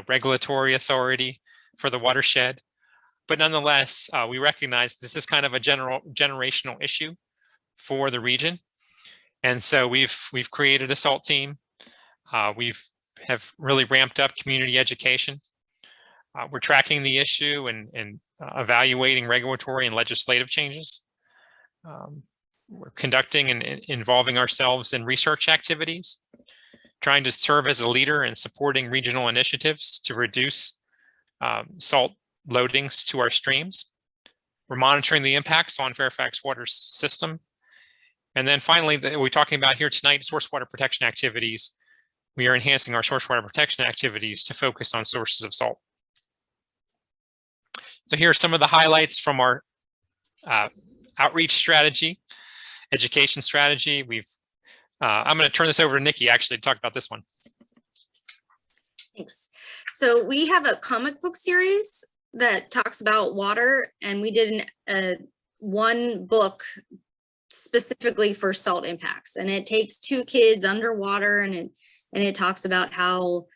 regulatory authority for the watershed, but nonetheless, we recognize this is kind of a generational issue for the region. And so we've created a SALT team. We have really ramped up community education. We're tracking the issue and evaluating regulatory and legislative changes. We're conducting and involving ourselves in research activities, trying to serve as a leader in supporting regional initiatives to reduce salt loadings to our streams. We're monitoring the impacts on Fairfax Water's system. And then finally, we're talking about here tonight, source water protection activities. We are enhancing our source water protection activities to focus on sources of salt. So here are some of the highlights from our outreach strategy, education strategy. I'm going to turn this over to Nicki actually to talk about this one. Thanks. So we have a comic book series that talks about water, and we did one book specifically for salt impacts, and it takes 2 kids underwater, and it talks about how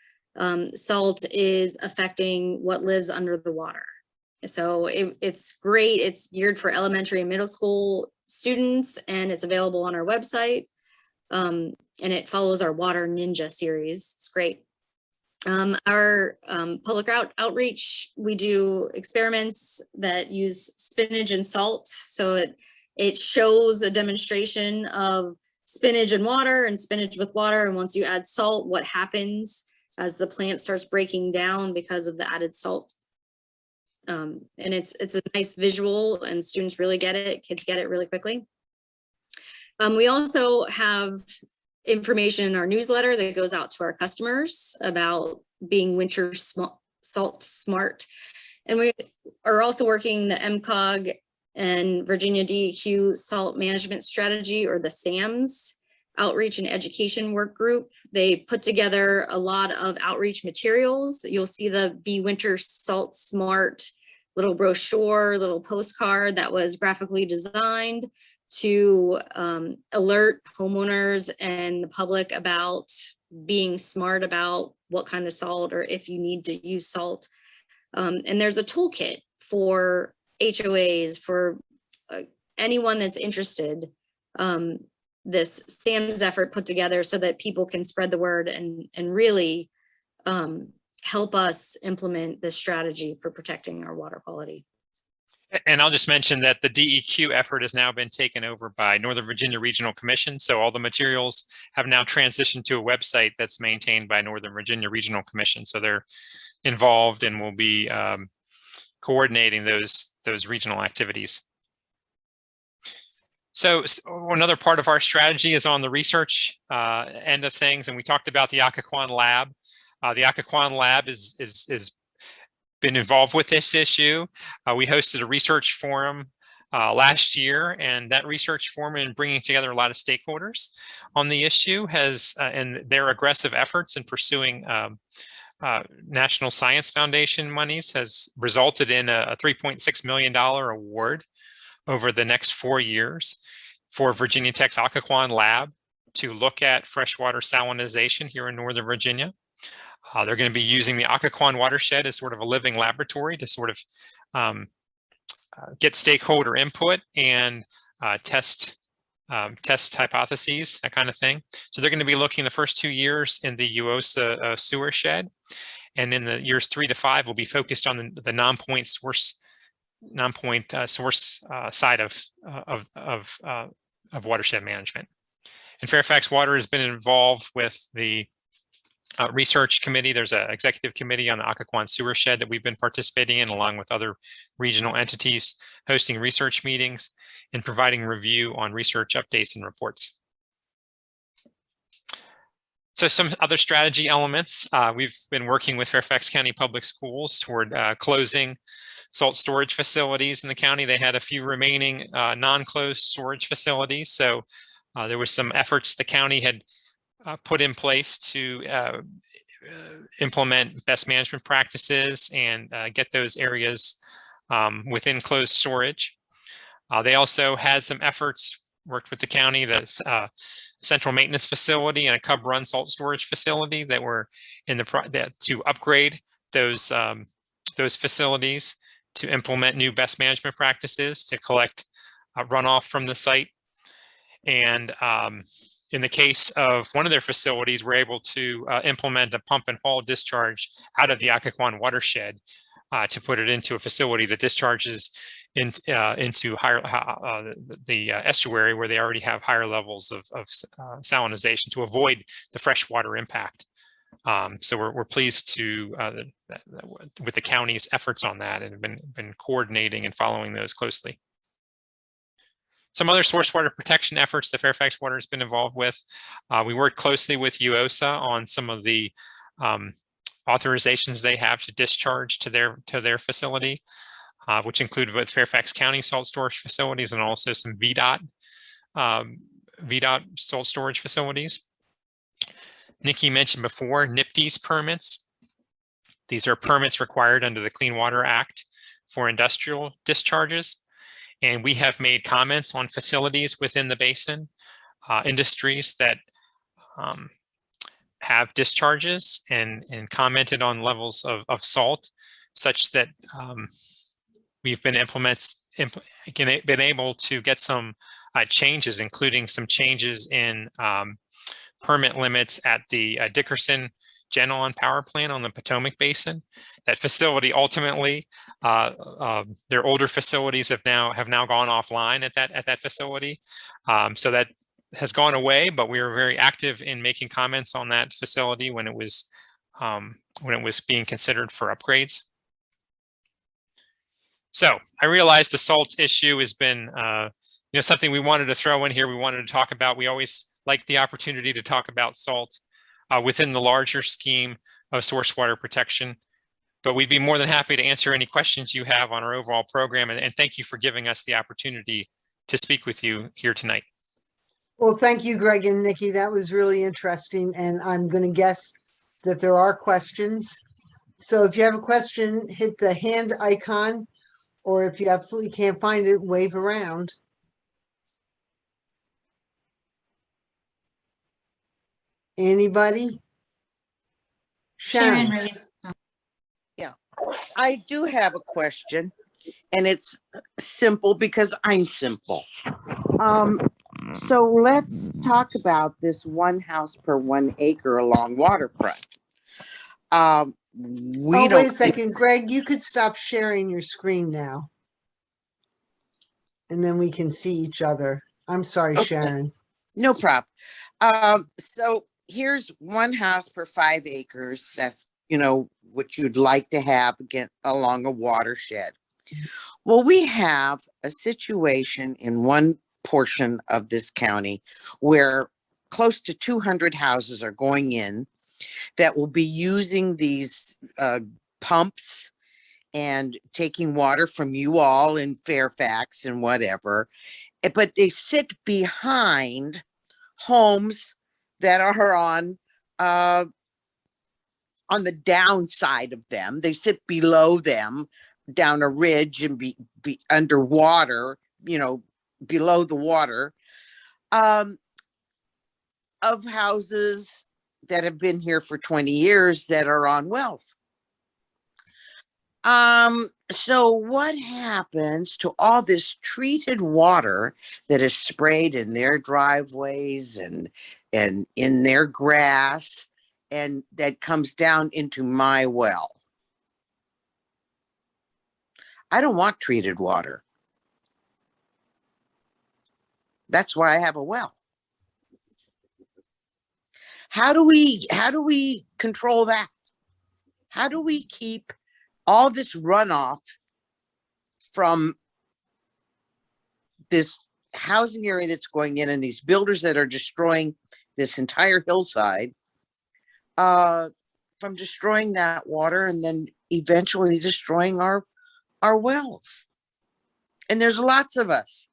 salt is affecting what lives under the water. So it's great. It's geared for elementary and middle school students, and it's available on our website. And it follows our Water Ninja series. It's great. Our public outreach, we do experiments that use spinach and salt. So it shows a demonstration of spinach and water and spinach with water. And once you add salt, what happens as the plant starts breaking down because of the added salt. And it's a nice visual, and students really get it. Kids get it really quickly. We also have information in our newsletter that goes out to our customers about being winter salt smart. And we are also working the MCOG and Virginia DEQ Salt Management Strategy, or the SAMS, Outreach and Education Work Group. They put together a lot of outreach materials. You'll see the Be Winter Salt Smart little brochure, little postcard that was graphically designed to alert homeowners and the public about being smart about what kind of salt, or if you need to use salt. And there's a toolkit for HOAs, for anyone that's interested, this Sam's effort put together so that people can spread the word and really help us implement this strategy for protecting our water quality. And I'll just mention that the DEQ effort has now been taken over by Northern Virginia Regional Commission. So all the materials have now transitioned to a website that's maintained by Northern Virginia Regional Commission. So they're involved and will be coordinating those regional activities. So another part of our strategy is on the research end of things. And we talked about the Occoquan Lab. The Occoquan Lab is been involved with this issue. We hosted a research forum last year, and that research forum and bringing together a lot of stakeholders on the issue has, and their aggressive efforts in pursuing National Science Foundation monies has resulted in a $3.6 million award over the next 4 years for Virginia Tech's Occoquan Lab to look at freshwater salinization here in Northern Virginia. They're going to be using the Occoquan watershed as sort of a living laboratory to sort of get stakeholder input and test hypotheses, that kind of thing. So they're going to be looking the first 2 years in the UOSA sewer shed, and in the years 3 to 5 will be focused on the Nonpoint source side of watershed management. And Fairfax Water has been involved with the research committee. There's an executive committee on the Occoquan sewer shed that we've been participating in, along with other regional entities, hosting research meetings and providing review on research updates and reports. So some other strategy elements. We've been working with Fairfax County Public Schools toward closing salt storage facilities in the county. They had a few remaining non-closed storage facilities. So there was some efforts the county had put in place to implement best management practices and get those areas within closed storage. They also had some efforts, worked with the county, the central maintenance facility and a Cub Run salt storage facility that were in the to upgrade those facilities to implement new best management practices to collect runoff from the site. And in the case of one of their facilities, we're able to implement a pump and haul discharge out of the Occoquan watershed to put it into a facility that discharges into higher the estuary, where they already have higher levels of salinization to avoid the freshwater impact. So we're pleased to with the county's efforts on that, and have been coordinating and following those closely. Some other source water protection efforts that Fairfax Water has been involved with. We work closely with UOSA on some of the authorizations they have to discharge to their facility, which include both Fairfax County salt storage facilities and also some VDOT salt storage facilities. Nicki mentioned before NIPD's permits. These are permits required under the Clean Water Act for industrial discharges. And we have made comments on facilities within the basin, industries that have discharges, and commented on levels of salt, such that we've been able to get some changes, including some changes in permit limits at the Dickerson Geneon power plant on the Potomac Basin. That facility ultimately, their older facilities have now gone offline at that facility. So that has gone away, but we were very active in making comments on that facility when it was being considered for upgrades. So I realize the salt issue has been something we wanted to throw in here. We wanted to talk about. We always like the opportunity to talk about salt within the larger scheme of source water protection. But we'd be more than happy to answer any questions you have on our overall program. And thank you for giving us the opportunity to speak with you here tonight. Well, thank you, Greg and Nicki. That was really interesting. And I'm going to guess that there are questions. So if you have a question, hit the hand icon, or if you absolutely can't find it, wave around. Anybody? Sharon Sharon. raised. I do have a question. and it's simple because I'm simple. So let's talk about this 1 house per 1 acre along waterfront. We Oh, don't. wait a second, Greg, you could stop sharing your screen now. And then we can see each other. I'm sorry, Okay. Sharon. No problem. So here's 1 house per 5 acres. That's, what you'd like to have again along a watershed. Well, we have a situation in one portion of this county where close to 200 houses are going in that will be using these pumps and taking water from you all in Fairfax and whatever. But they sit behind homes that are on the downside of them. They sit below them, down a ridge, and be underwater, below the water, of houses that have been here for 20 years that are on wells. So what happens to all this treated water that is sprayed in their driveways and in their grass, and that comes down into my well? I don't want treated water. That's why I have a well. How do we control that? How do we keep all this runoff from this housing area that's going in and these builders that are destroying this entire hillside, from destroying that water and then eventually destroying our wells? And there's lots of us.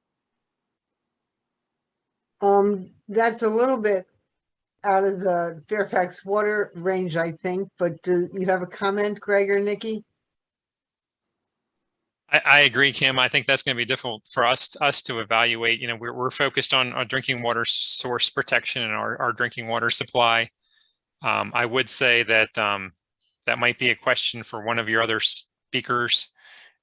That's a little bit out of the Fairfax Water range, I think, but do you have a comment, Greg or Nikki? I agree, Kim. I think that's going to be difficult for us to evaluate. We're focused on drinking water source protection and our drinking water supply. I would say that that might be a question for one of your other speakers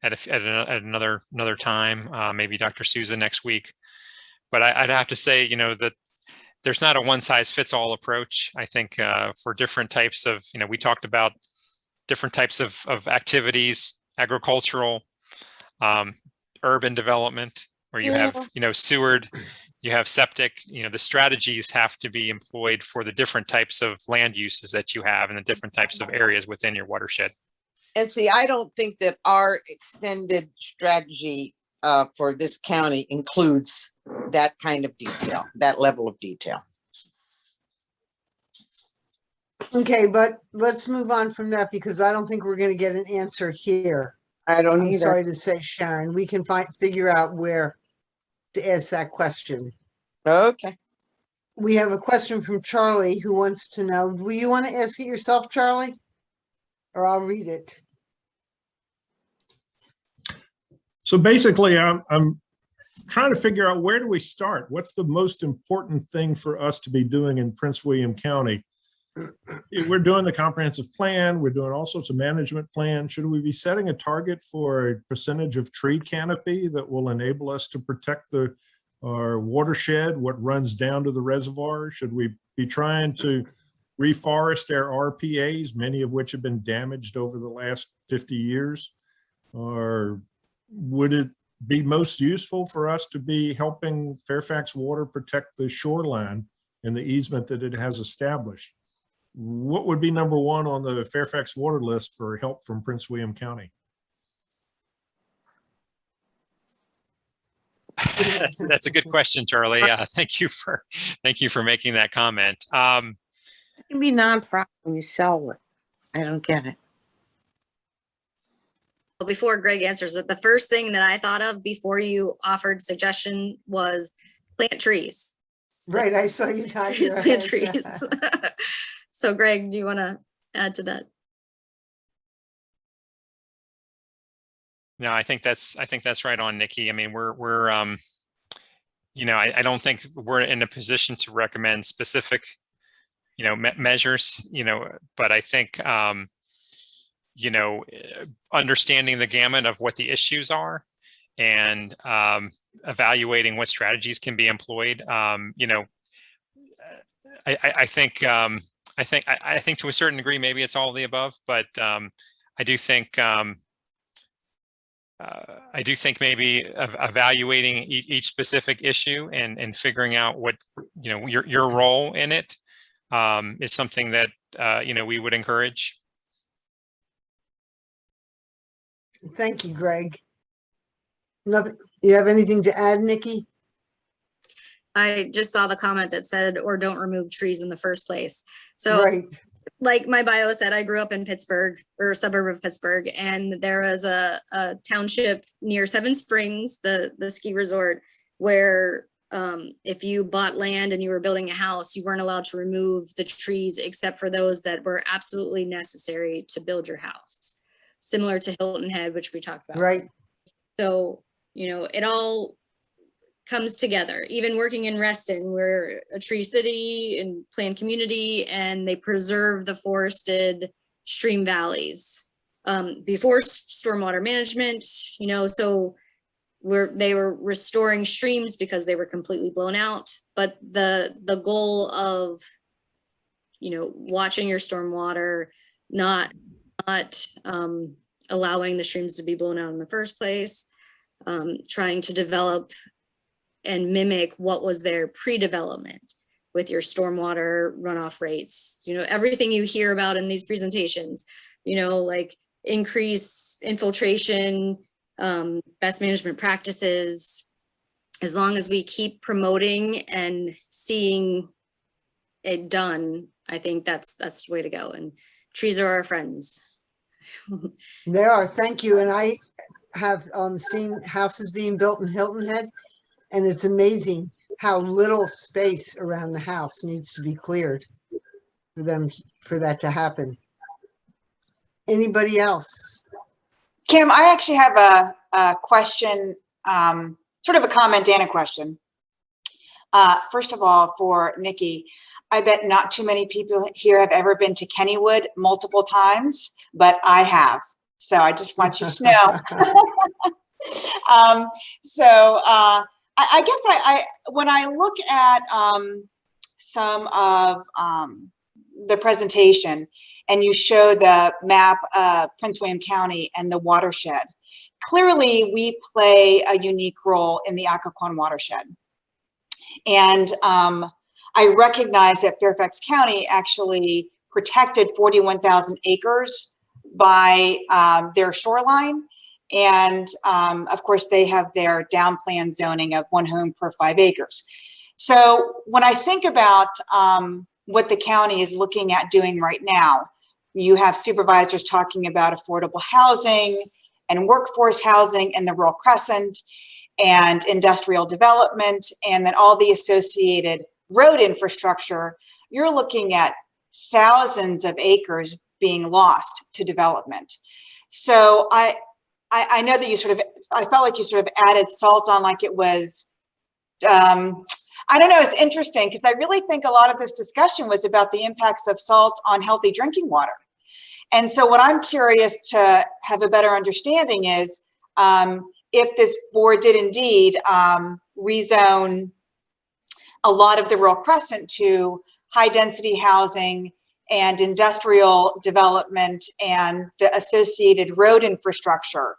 at another time, maybe Dr. Souza next week. But I'd have to say, that there's not a one size fits all approach. I think for different types of, we talked about different types of activities, agricultural, urban development, where you have, sewered, you have septic, the strategies have to be employed for the different types of land uses that you have and the different types of areas within your watershed. And see, I don't think that our extended strategy for this county includes that kind of detail, that level of detail. Okay, but let's move on from that because I don't think we're going to get an answer here. I don't I'm either. sorry to say, Sharon. We can figure out where to ask that question. Okay. We have a question from Charlie who wants to know, will you want to ask it yourself, Charlie? Or I'll read it. So basically, I'm trying to figure out, where do we start? What's the most important thing for us to be doing in Prince William County? We're doing the comprehensive plan. We're doing all sorts of management plans. Should we be setting a target for a percentage of tree canopy that will enable us to protect our watershed, what runs down to the reservoir? Should we be trying to reforest our RPAs, many of which have been damaged over the last 50 years? Or would it be most useful for us to be helping Fairfax Water protect the shoreline and the easement that it has established? What would be number one on the Fairfax Water list for help from Prince William County? That's a good question, Charlie. Thank you for making that comment. It can be nonprofit when you sell it. I don't get it. Well, before Greg answers it, the first thing that I thought of before you offered suggestion was plant trees. Right, I saw you nod your Plant head. trees. So Greg, do you want to add to that? No, I think that's right on, Nikki. I mean, we're I don't think we're in a position to recommend specific, measures, but I think, you know, understanding the gamut of what the issues are and evaluating what strategies can be employed. You know, I think to a certain degree, maybe it's all of the above, but I do think maybe evaluating each specific issue and figuring out what, you know, your role in it is something that you know, we would encourage. Thank you, Greg. Nothing, you have anything to add, Nikki? I just saw the comment that said, or don't remove trees in the first place. So Right, like my bio said, I grew up in Pittsburgh, or a suburb of Pittsburgh, and there was a township near Seven Springs, the ski resort, where if you bought land and you were building a house, you weren't allowed to remove the trees except for those that were absolutely necessary to build your house. Similar to Hilton Head, which we talked about. right. So, you know, it all comes together. Even working in Reston, we're a tree city and planned community, and they preserve the forested stream valleys before stormwater management, you know, so they were restoring streams because they were completely blown out. But the goal of, you know, watching your stormwater, not allowing the streams to be blown out in the first place, trying to develop and mimic what was there pre-development with your stormwater runoff rates, you know, everything you hear about in these presentations, you know, like increase infiltration, best management practices. As long as we keep promoting and seeing it done, I think that's the way to go. And trees are our friends. They are, thank you. And I have seen houses being built in Hilton Head, and it's amazing how little space around the house needs to be cleared for that to happen. Anybody else? Kim, I actually have a question, sort of a comment and a question. First of all, for Nikki, I bet not too many people here have ever been to Kennywood multiple times, but I have. So I just want you to know. I guess when I look at some of the presentation, and you show the map of Prince William County and the watershed, clearly we play a unique role in the Occoquan watershed. And I recognize that Fairfax County actually protected 41,000 acres by their shoreline. And of course, they have their down plan zoning of 1 home per 5 acres. So when I think about what the county is looking at doing right now, you have supervisors talking about affordable housing and workforce housing in the rural crescent and industrial development, and then all the associated road infrastructure. You're looking at thousands of acres being lost to development. So I know that you I felt like you sort of added salt on like it was, I don't know, it's interesting because I really think a lot of this discussion was about the impacts of salt on healthy drinking water. And so what I'm curious to have a better understanding is if this board did indeed rezone a lot of the rural crescent to high density housing and industrial development and the associated road infrastructure,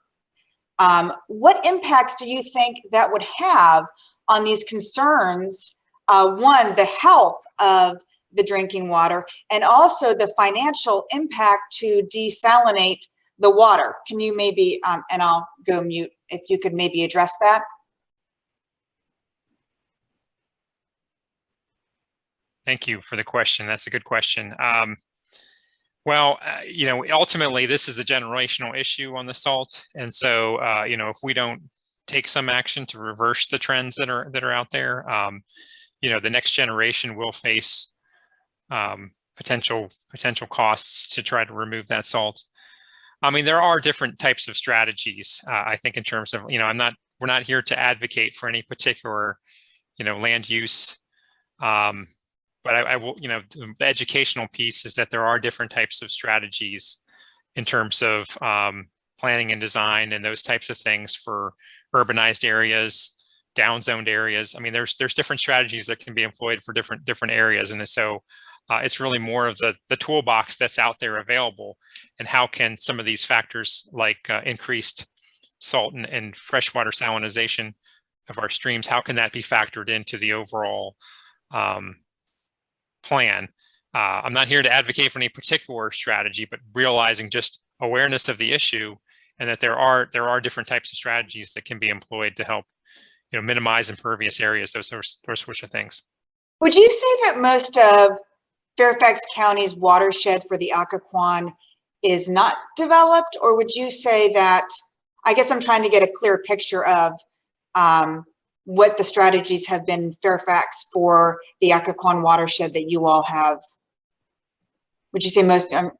what impacts do you think that would have on these concerns? One, the health of the drinking water, and also the financial impact to desalinate the water. Can you maybe, and I'll go mute, if you could maybe address that? Thank you for the question. That's a good question. Well, you know, ultimately, this is a generational issue on the salt. And so, you know, if we don't take some action to reverse the trends that are out there, you know, the next generation will face potential costs to try to remove that salt. I mean, there are different types of strategies. I think in terms of, you know, we're not here to advocate for any particular, you know, land use. But I will, you know, the educational piece is that there are different types of strategies in terms of planning and design and those types of things for urbanized areas, downzoned areas. I mean, there's different strategies that can be employed for different areas, and so it's really more of the toolbox that's out there available, and how can some of these factors like increased salt and freshwater salinization of our streams, how can that be factored into the overall plan? I'm not here to advocate for any particular strategy, but realizing just awareness of the issue, and that there are different types of strategies that can be employed to help, minimize impervious areas, those sorts of things. Would you say that most of Fairfax County's watershed for the Occoquan is not developed, or would you say that, I guess I'm trying to get a clear picture of what the strategies have been Fairfax for the Occoquan watershed that you all have? Would you say most? I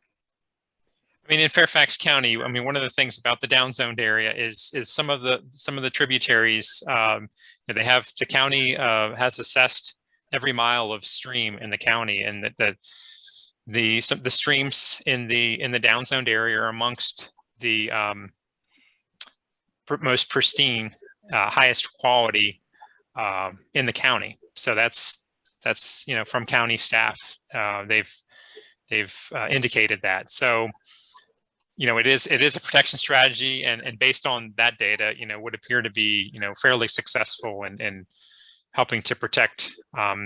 mean, in Fairfax County, I mean, one of the things about the downzoned area is some of the tributaries. They have, the county has assessed every mile of stream in the county, and the streams in the downzoned area are amongst the most pristine, highest quality in the county. So that's from county staff. They've indicated that. So it is a protection strategy, and based on that data, would appear to be fairly successful in helping to protect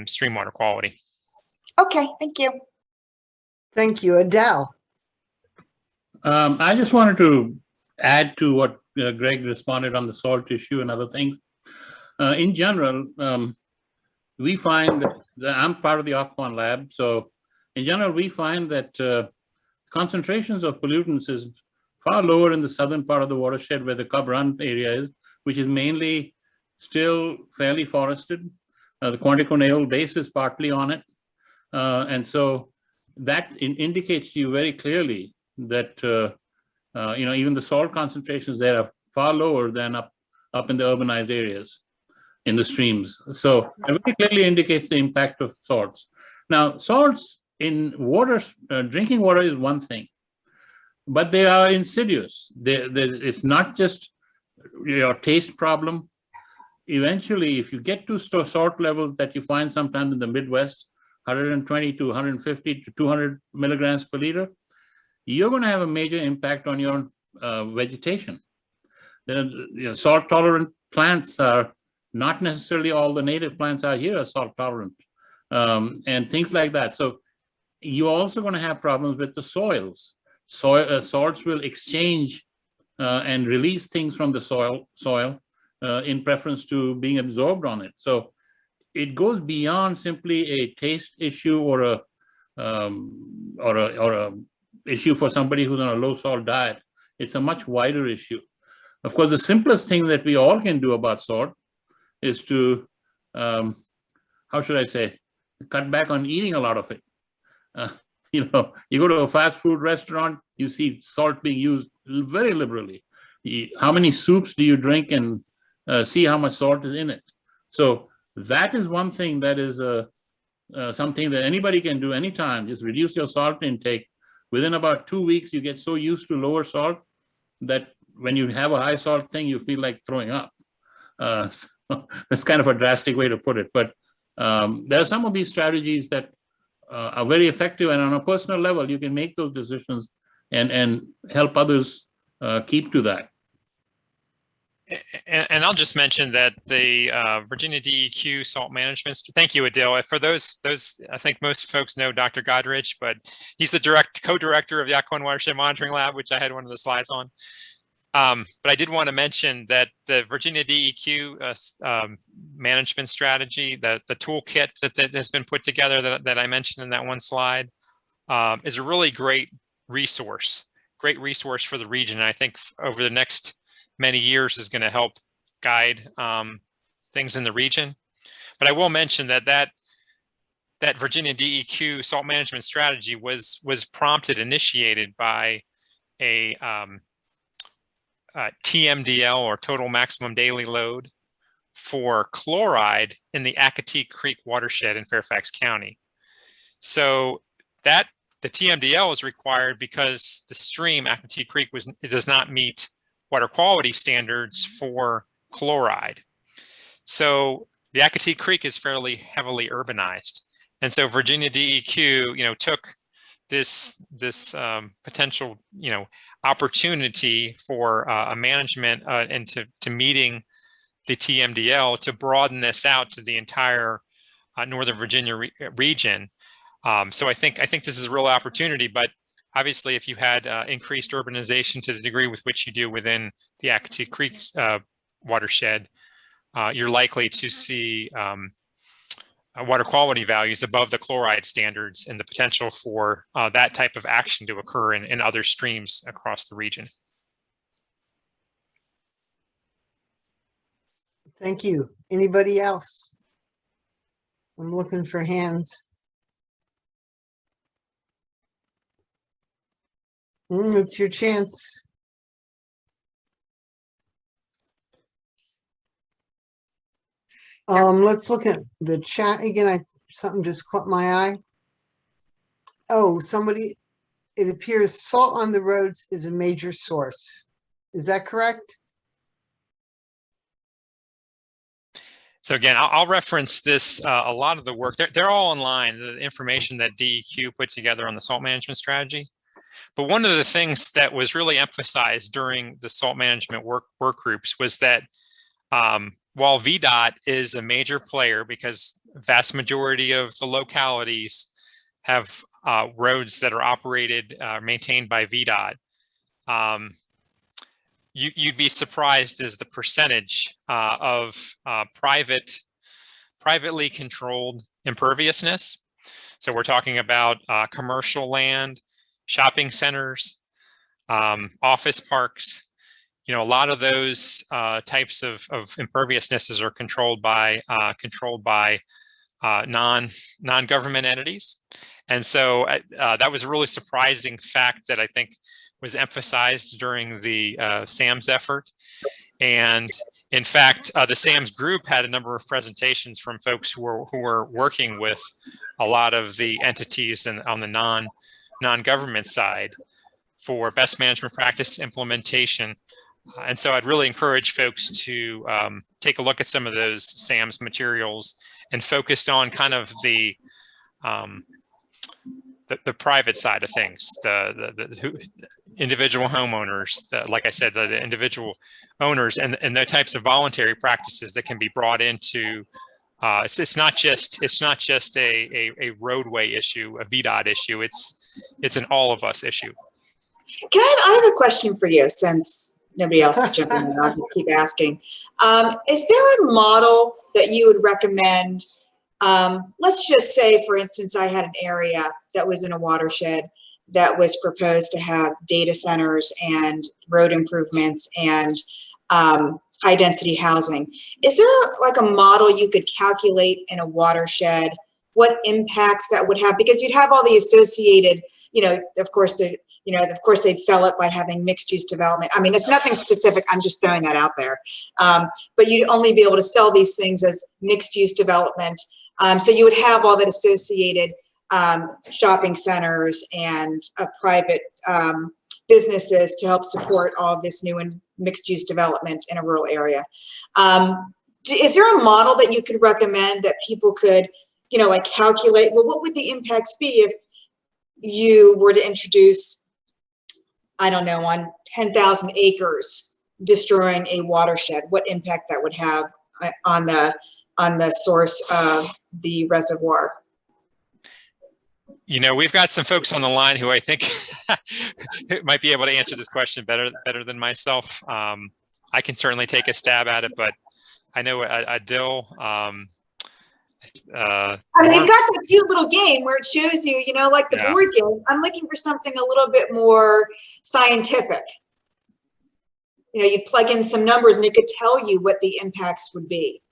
stream water quality. Okay, thank you. Thank you. Adele. I just wanted to add to what Greg responded on the salt issue and other things. In general, we find that I'm part of the Occoquan lab. So in general, we find that concentrations of pollutants is far lower in the southern part of the watershed where the Cub Run area is, which is mainly still fairly forested. The Quantico Naval Base is partly on it. And so that indicates to you very clearly that, even the salt concentrations there are far lower than up in the urbanized areas in the streams. So it very clearly indicates the impact of salts. Now, salts in water, drinking water is one thing, but they are insidious. It's not just your taste problem. Eventually, if you get to salt levels that you find sometimes in the Midwest, 120 to 150 to 200 milligrams per liter, you're going to have a major impact on your vegetation. Salt tolerant plants are not necessarily all the native plants out here are salt tolerant, and things like that. So you're also going to have problems with the soils. Salts will exchange and release things from the soil in preference to being absorbed on it. So it goes beyond simply a taste issue or a issue for somebody who's on a low salt diet. It's a much wider issue. Of course, the simplest thing that we all can do about salt is to, how should I say, cut back on eating a lot of it. You go to a fast food restaurant, you see salt being used very liberally. How many soups do you drink, and see how much salt is in it? So that is one thing that is something that anybody can do anytime. Just reduce your salt intake. Within about 2 weeks, you get so used to lower salt that when you have a high salt thing, you feel like throwing up. So that's kind of a drastic way to put it. But there are some of these strategies that are very effective, and on a personal level, you can make those decisions and help others keep to that. And I'll just mention that the Virginia DEQ salt management. Thank you, Adil. For those, I think most folks know Dr. Godrich, but he's the co-director of the Occoquan Watershed Monitoring Lab, which I had one of the slides on. But I did want to mention that the Virginia DEQ management strategy, the toolkit that has been put together that I mentioned in that one slide, is a really great resource for the region. And I think over the next many years is going to help guide things in the region. But I will mention that Virginia DEQ salt management strategy was initiated by a TMDL, or total maximum daily load, for chloride in the Acatee Creek watershed in Fairfax County. So that The TMDL is required because the stream, Accoquan Creek, it does not meet water quality standards for chloride. So the Accoquan Creek is fairly heavily urbanized. And so Virginia DEQ, took this potential, opportunity for a management and to meeting the TMDL to broaden this out to the entire Northern Virginia region. So I think this is a real opportunity, but obviously if you had increased urbanization to the degree with which you do within the Accoquan Creek watershed, you're likely to see water quality values above the chloride standards and the potential for that type of action to occur in other streams across the region. Thank you. Anybody else? I'm looking for hands. It's your chance. Let's look at the chat again. Something just caught my eye. Oh, it appears salt on the roads is a major source. Is that correct? So again, I'll reference this, a lot of the work, they're all online, the information that DEQ put together on the salt management strategy. But one of the things that was really emphasized during the salt management work groups was that while VDOT is a major player, because the vast majority of the localities have roads that are operated, maintained by VDOT, you'd be surprised as the percentage of privately controlled imperviousness. So we're talking about commercial land, shopping centers, office parks. A lot of those types of imperviousnesses are controlled by non-government entities. And so that was a really surprising fact that I think was emphasized during the SAMS effort. And in fact, the SAMS group had a number of presentations from folks who were working with a lot of the entities on the non-government side for best management practice implementation. And so I'd really encourage folks to take a look at some of those SAMS materials and focused on kind of the private side of things, the individual homeowners, like I said, the individual owners, and the types of voluntary practices that can be brought into. It's not just a roadway issue, a VDOT issue. It's an all of us issue. I have a question for you, since nobody else is jumping in. I'll just keep asking. Is there a model that you would recommend? Let's just say, for instance, I had an area that was in a watershed that was proposed to have data centers and road improvements and high density housing. Is there like a model you could calculate in a watershed what impacts that would have? Because you'd have all the associated, of course, they'd sell it by having mixed use development. I mean, it's nothing specific. I'm just throwing that out there. But you'd only be able to sell these things as mixed use development. So you would have all that associated shopping centers and private businesses to help support all of this new and mixed use development in a rural area. Is there a model that you could recommend that people could, like calculate, well, what would the impacts be if you were to introduce, I don't know, on 10,000 acres, destroying a watershed, what impact that would have on the source of the reservoir? We've got some folks on the line who I think might be able to answer this question better than myself. I can certainly take a stab at it, but I know Adil. I mean, you've got that cute little game where it shows you, like the board game. I'm looking for something a little bit more scientific. You plug in some numbers and it could tell you what the impacts would be.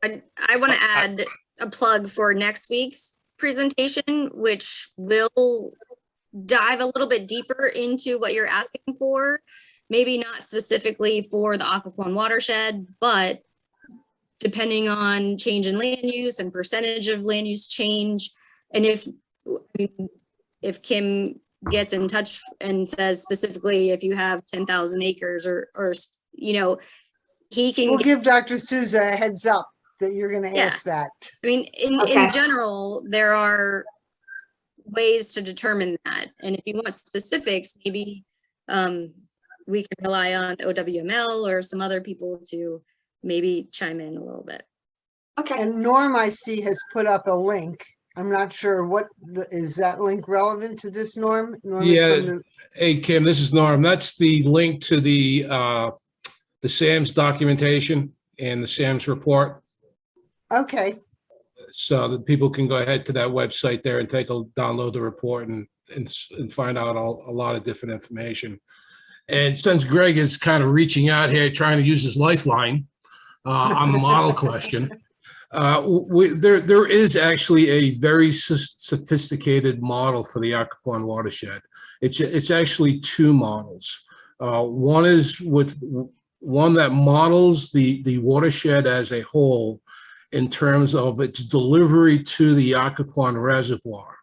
I want to add a plug for next week's presentation, which will dive a little bit deeper into what you're asking for. Maybe not specifically for the Occoquan watershed, but depending on change in land use and percentage of land use change, and if if Kim gets in touch and says specifically, if you have 10,000 acres or, you know, he can. We'll give Dr. Souza a heads up that you're gonna Yeah. ask that. I mean, Okay. in general, there are ways to determine that. And if you want specifics, maybe we can rely on OWML or some other people to maybe chime in a little bit. Okay. And Norm, I see, has put up a link. I'm not sure is that link relevant to this, Norm? Norm is from Yeah. Hey, Kim, this is Norm. That's the link to the SAM's documentation and the SAM's report. Okay, So that people can go ahead to that website there and download the report and find out a lot of different information. And since Greg is kind of reaching out here, trying to use his lifeline on the model question, there is actually a very sophisticated model for the Occoquan watershed. It's actually two models. One is one that models the watershed as a whole in terms of its delivery to the Occoquan Reservoir.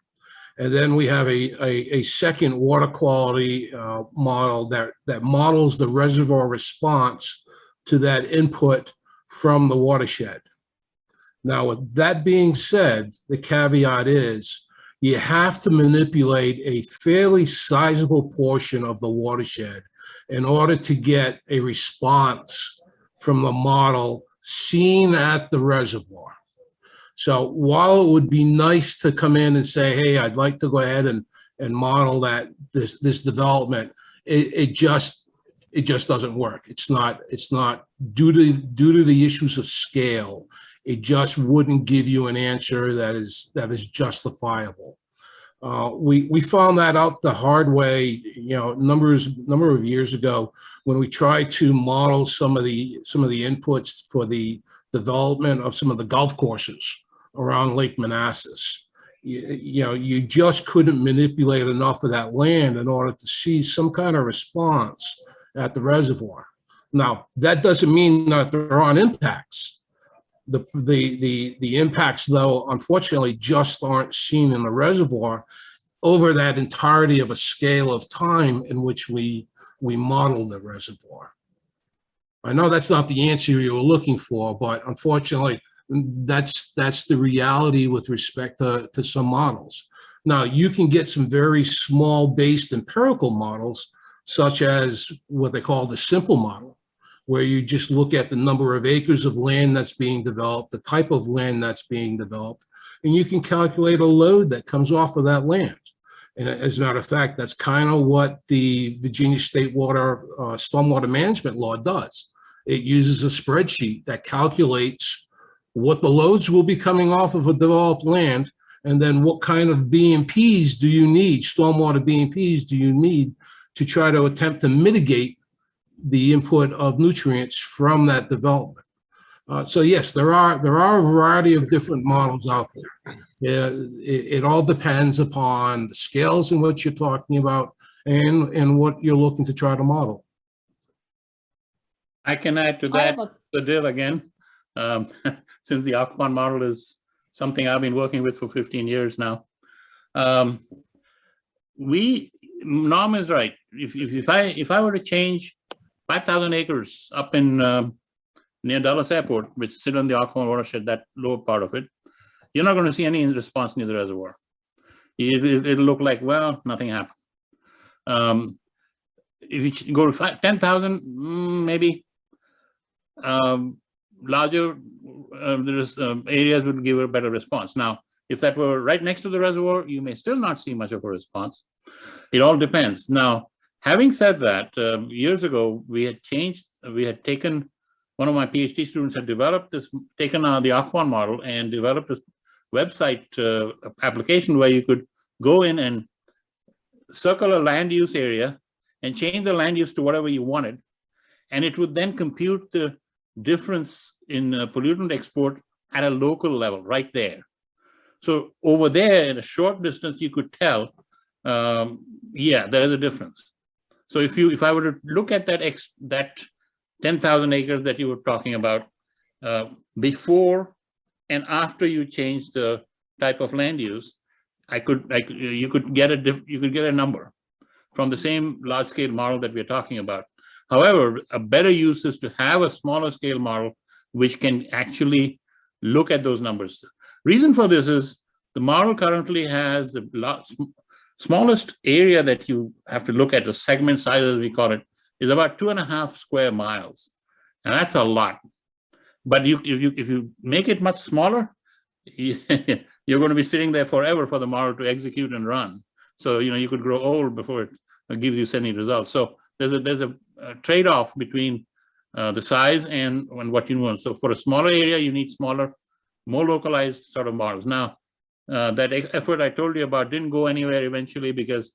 And then we have a second water quality model that models the reservoir response to that input from the watershed. Now, with that being said, the caveat is you have to manipulate a fairly sizable portion of the watershed in order to get a response from the model seen at the reservoir. So while it would be nice to come in and say, hey, I'd like to go ahead and model this development, it just doesn't work. It's not due to the issues of scale. It just wouldn't give you an answer that is justifiable. We found that out the hard way, you know, number of years ago when we tried to model some of the inputs for the development of some of the golf courses around Lake Manassas. You know, you just couldn't manipulate enough of that land in order to see some kind of response at the reservoir. Now, that doesn't mean that there aren't impacts. The impacts, though, unfortunately, just aren't seen in the reservoir over that entirety of a scale of time in which we model the reservoir. I know that's not the answer you were looking for, but unfortunately, that's the reality with respect to some models. Now, you can get some very small based empirical models, such as what they call the simple model, where you just look at the number of acres of land that's being developed, the type of land that's being developed, and you can calculate a load that comes off of that land. And as a matter of fact, that's kind of what the Virginia State Water Stormwater Management Law does. It uses a spreadsheet that calculates what the loads will be coming off of a developed land, and then what kind of BMPs do you need, stormwater BMPs do you need to try to attempt to mitigate the input of nutrients from that development. So yes, there are a variety of different models out there. It all depends upon the scales in which you're talking about and what you're looking to try to model. I can add to that, the deal again. Since the Occoquan model is something I've been working with for 15 years now. Norm is right. If I were to change 5,000 acres up in near Dulles Airport, which sit on the Occoquan watershed, that lower part of it, you're not going to see any response near the reservoir. It'll look like, well, nothing happened. If you go to 10,000, maybe larger areas would give a better response. Now, if that were right next to the reservoir, you may still not see much of a response. It all depends. Now, having said that, years ago, we had taken, one of my PhD students had developed taken the Occoquan model and developed a website application where you could go in and circle a land use area and change the land use to whatever you wanted. And it would then compute the difference in pollutant export at a local level right there. So over there in a short distance, you could tell, yeah, there is a difference. So if I were to look at that 10,000 acres that you were talking about, before and after you change the type of land use, you could get a number from the same large scale model that we're talking about. However, a better use is to have a smaller scale model which can actually look at those numbers. Reason for this is the model currently has the smallest area that you have to look at, the segment size as we call it, is about 2.5 square miles. And that's a lot. But if you make it much smaller, you're going to be sitting there forever for the model to execute and run. So, you could grow old before it gives you any results. So there's a trade-off between the size and what you want. So for a smaller area, you need smaller, more localized sort of models. Now, that effort I told you about didn't go anywhere eventually because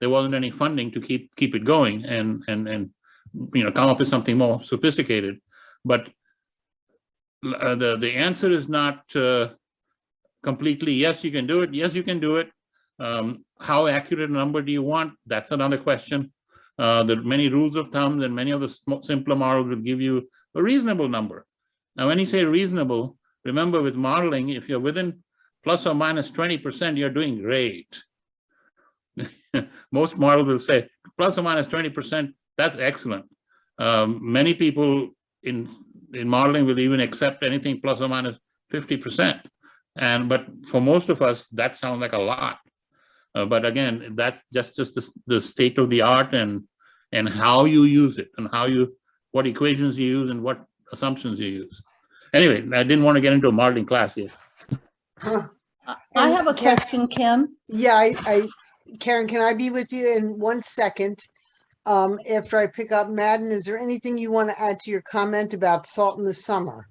there wasn't any funding to keep it going and come up with something more sophisticated. But the answer is not completely yes, you can do it. Yes, you can do it. How accurate a number do you want? That's another question. There are many rules of thumb, and many of the simpler models will give you a reasonable number. Now, when you say reasonable, remember with modeling, if you're within plus or minus 20%, you're doing great. Most models will say plus or minus 20%, that's excellent. Many people in modeling will even accept anything plus or minus 50%. But for most of us, that sounds like a lot. But again, that's just the state of the art and how you use it and what equations you use and what assumptions you use. Anyway, I didn't want to get into a modeling class here. I have a question, Kim. Yeah, Karen, can I be with you in 1 second? After I pick up Madden, is there anything you want to add to your comment about salt in the summer?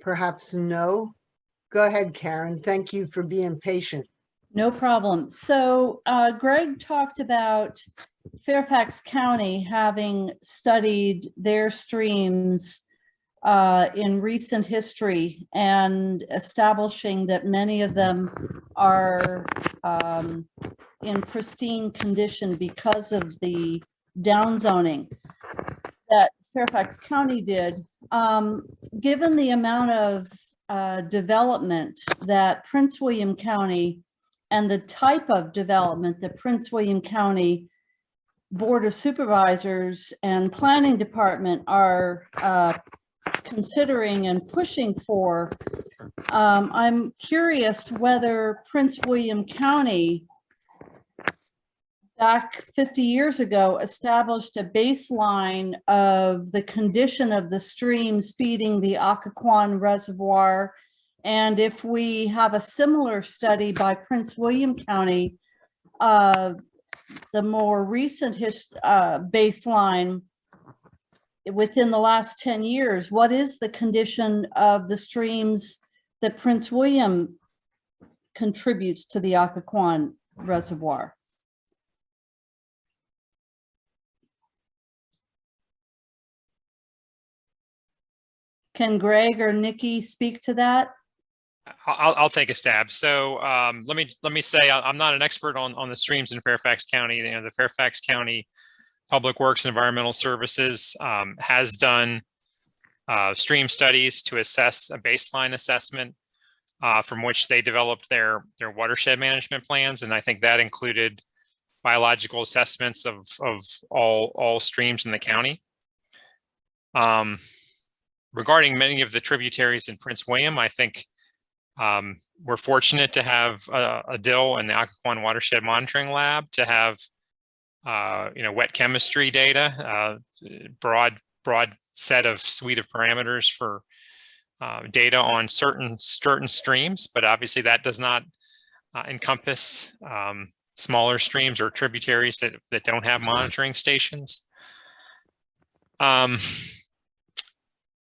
Perhaps no. Go ahead, Karen. Thank you for being patient. No problem. So Greg talked about Fairfax County having studied their streams in recent history and establishing that many of them are in pristine condition because of the downzoning that Fairfax County did. Given the amount of development that Prince William County and the type of development that Prince William County Board of Supervisors and Planning Department are considering and pushing for, I'm curious whether Prince William County back 50 years ago established a baseline of the condition of the streams feeding the Occoquan Reservoir. And if we have a similar study by Prince William County, the more recent baseline within the last 10 years, what is the condition of the streams that Prince William contributes to the Occoquan Reservoir? Can Greg or Nicki speak to that? I'll take a stab. So let me say I'm not an expert on the streams in Fairfax County. The Fairfax County Public Works and Environmental Services has done stream studies to assess a baseline assessment from which they developed their watershed management plans, and I think that included biological assessments of all streams in the county. Regarding many of the tributaries in Prince William, I think we're fortunate to have a DIL in the Occoquan Watershed Monitoring Lab to have wet chemistry data, broad set of suite of parameters for data on certain streams, but obviously that does not encompass smaller streams or tributaries that don't have monitoring stations.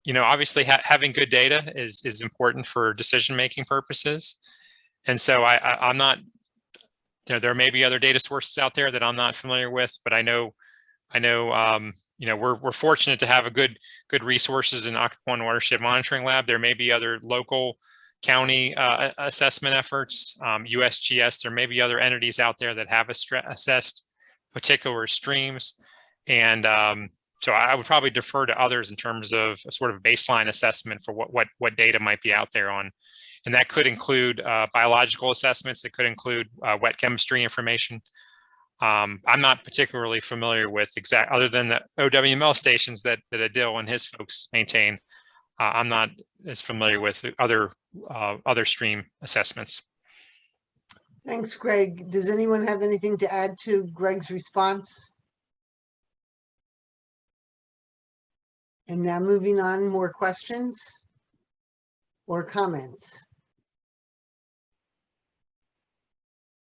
Obviously having good data is important for decision-making purposes. And so I'm not, there may be other data sources out there that I'm not familiar with, but I know, we're fortunate to have a good resources in Occoquan Watershed Monitoring Lab. There may be other local county assessment efforts, USGS, there may be other entities out there that have assessed particular streams. And So I would probably defer to others in terms of a sort of baseline assessment for what data might be out there on. And that could include biological assessments. It could include wet chemistry information. I'm not particularly familiar with other than the OWML stations that Adil and his folks maintain. I'm not as familiar with other stream assessments. Thanks, Greg. Does anyone have anything to add to Greg's response? And now moving on, more questions or comments?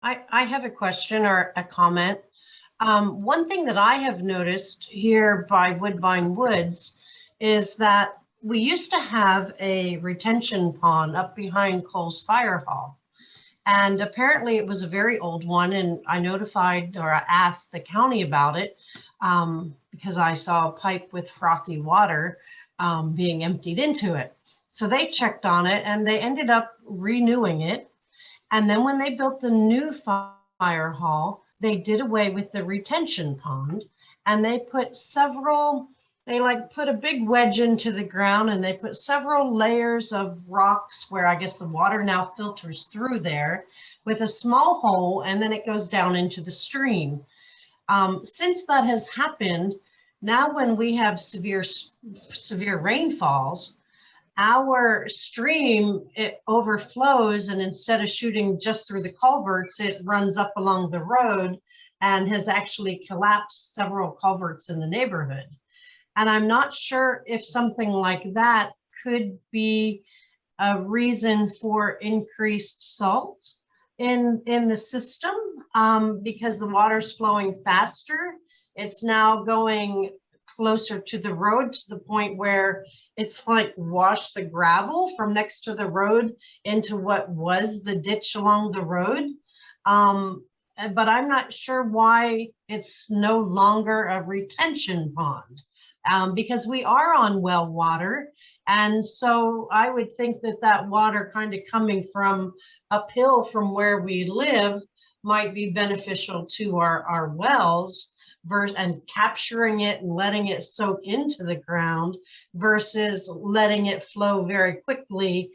I have a question or a comment. One thing that I have noticed here by Woodbine Woods is that we used to have a retention pond up behind Cole's Fire Hall. And apparently it was a very old one, and I notified or I asked the county about it because I saw a pipe with frothy water being emptied into it. So they checked on it and they ended up renewing it. And then when they built the new fire hall, they did away with the retention pond and they put put a big wedge into the ground and they put several layers of rocks where I guess the water now filters through there with a small hole, and then it goes down into the stream. Since that has happened, now when we have severe rainfalls, our stream, it overflows, and instead of shooting just through the culverts, it runs up along the road and has actually collapsed several culverts in the neighborhood. And I'm not sure if something like that could be a reason for increased salt in the system because the water's flowing faster. It's now going closer to the road to the point where it's like washed the gravel from next to the road into what was the ditch along the road. But I'm not sure why it's no longer a retention pond because we are on well water. And so I would think that that water kind of coming from uphill from where we live might be beneficial to our wells and capturing it and letting it soak into the ground versus letting it flow very quickly,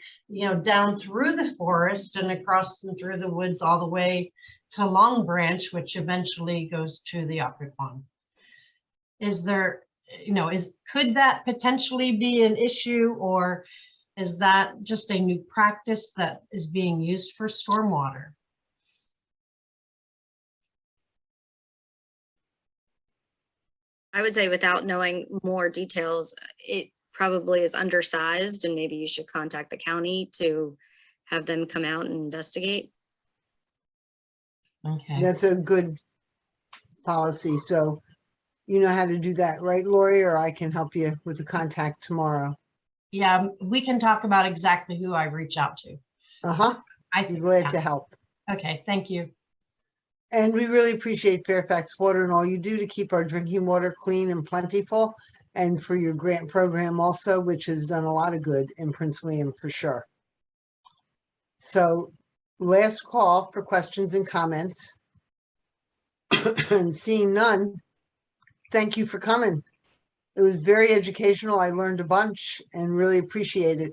down through the forest and across and through the woods all the way to Long Branch, which eventually goes to the Occoquan. Could that potentially be an issue, or is that just a new practice that is being used for stormwater? I would say without knowing more details, it probably is undersized, and maybe you should contact the county to have them come out and investigate. Okay. That's a good policy. So you know how to do that, right, Lori? Or I can help you with the contact tomorrow. Yeah, we can talk about exactly who I reach out to. I'd be glad to help. Okay, thank you. And we really appreciate Fairfax Water and all you do to keep our drinking water clean and plentiful, and for your grant program also, which has done a lot of good in Prince William for sure. So last call for questions and comments. And seeing none, thank you for coming. It was very educational. I learned a bunch and really appreciate it.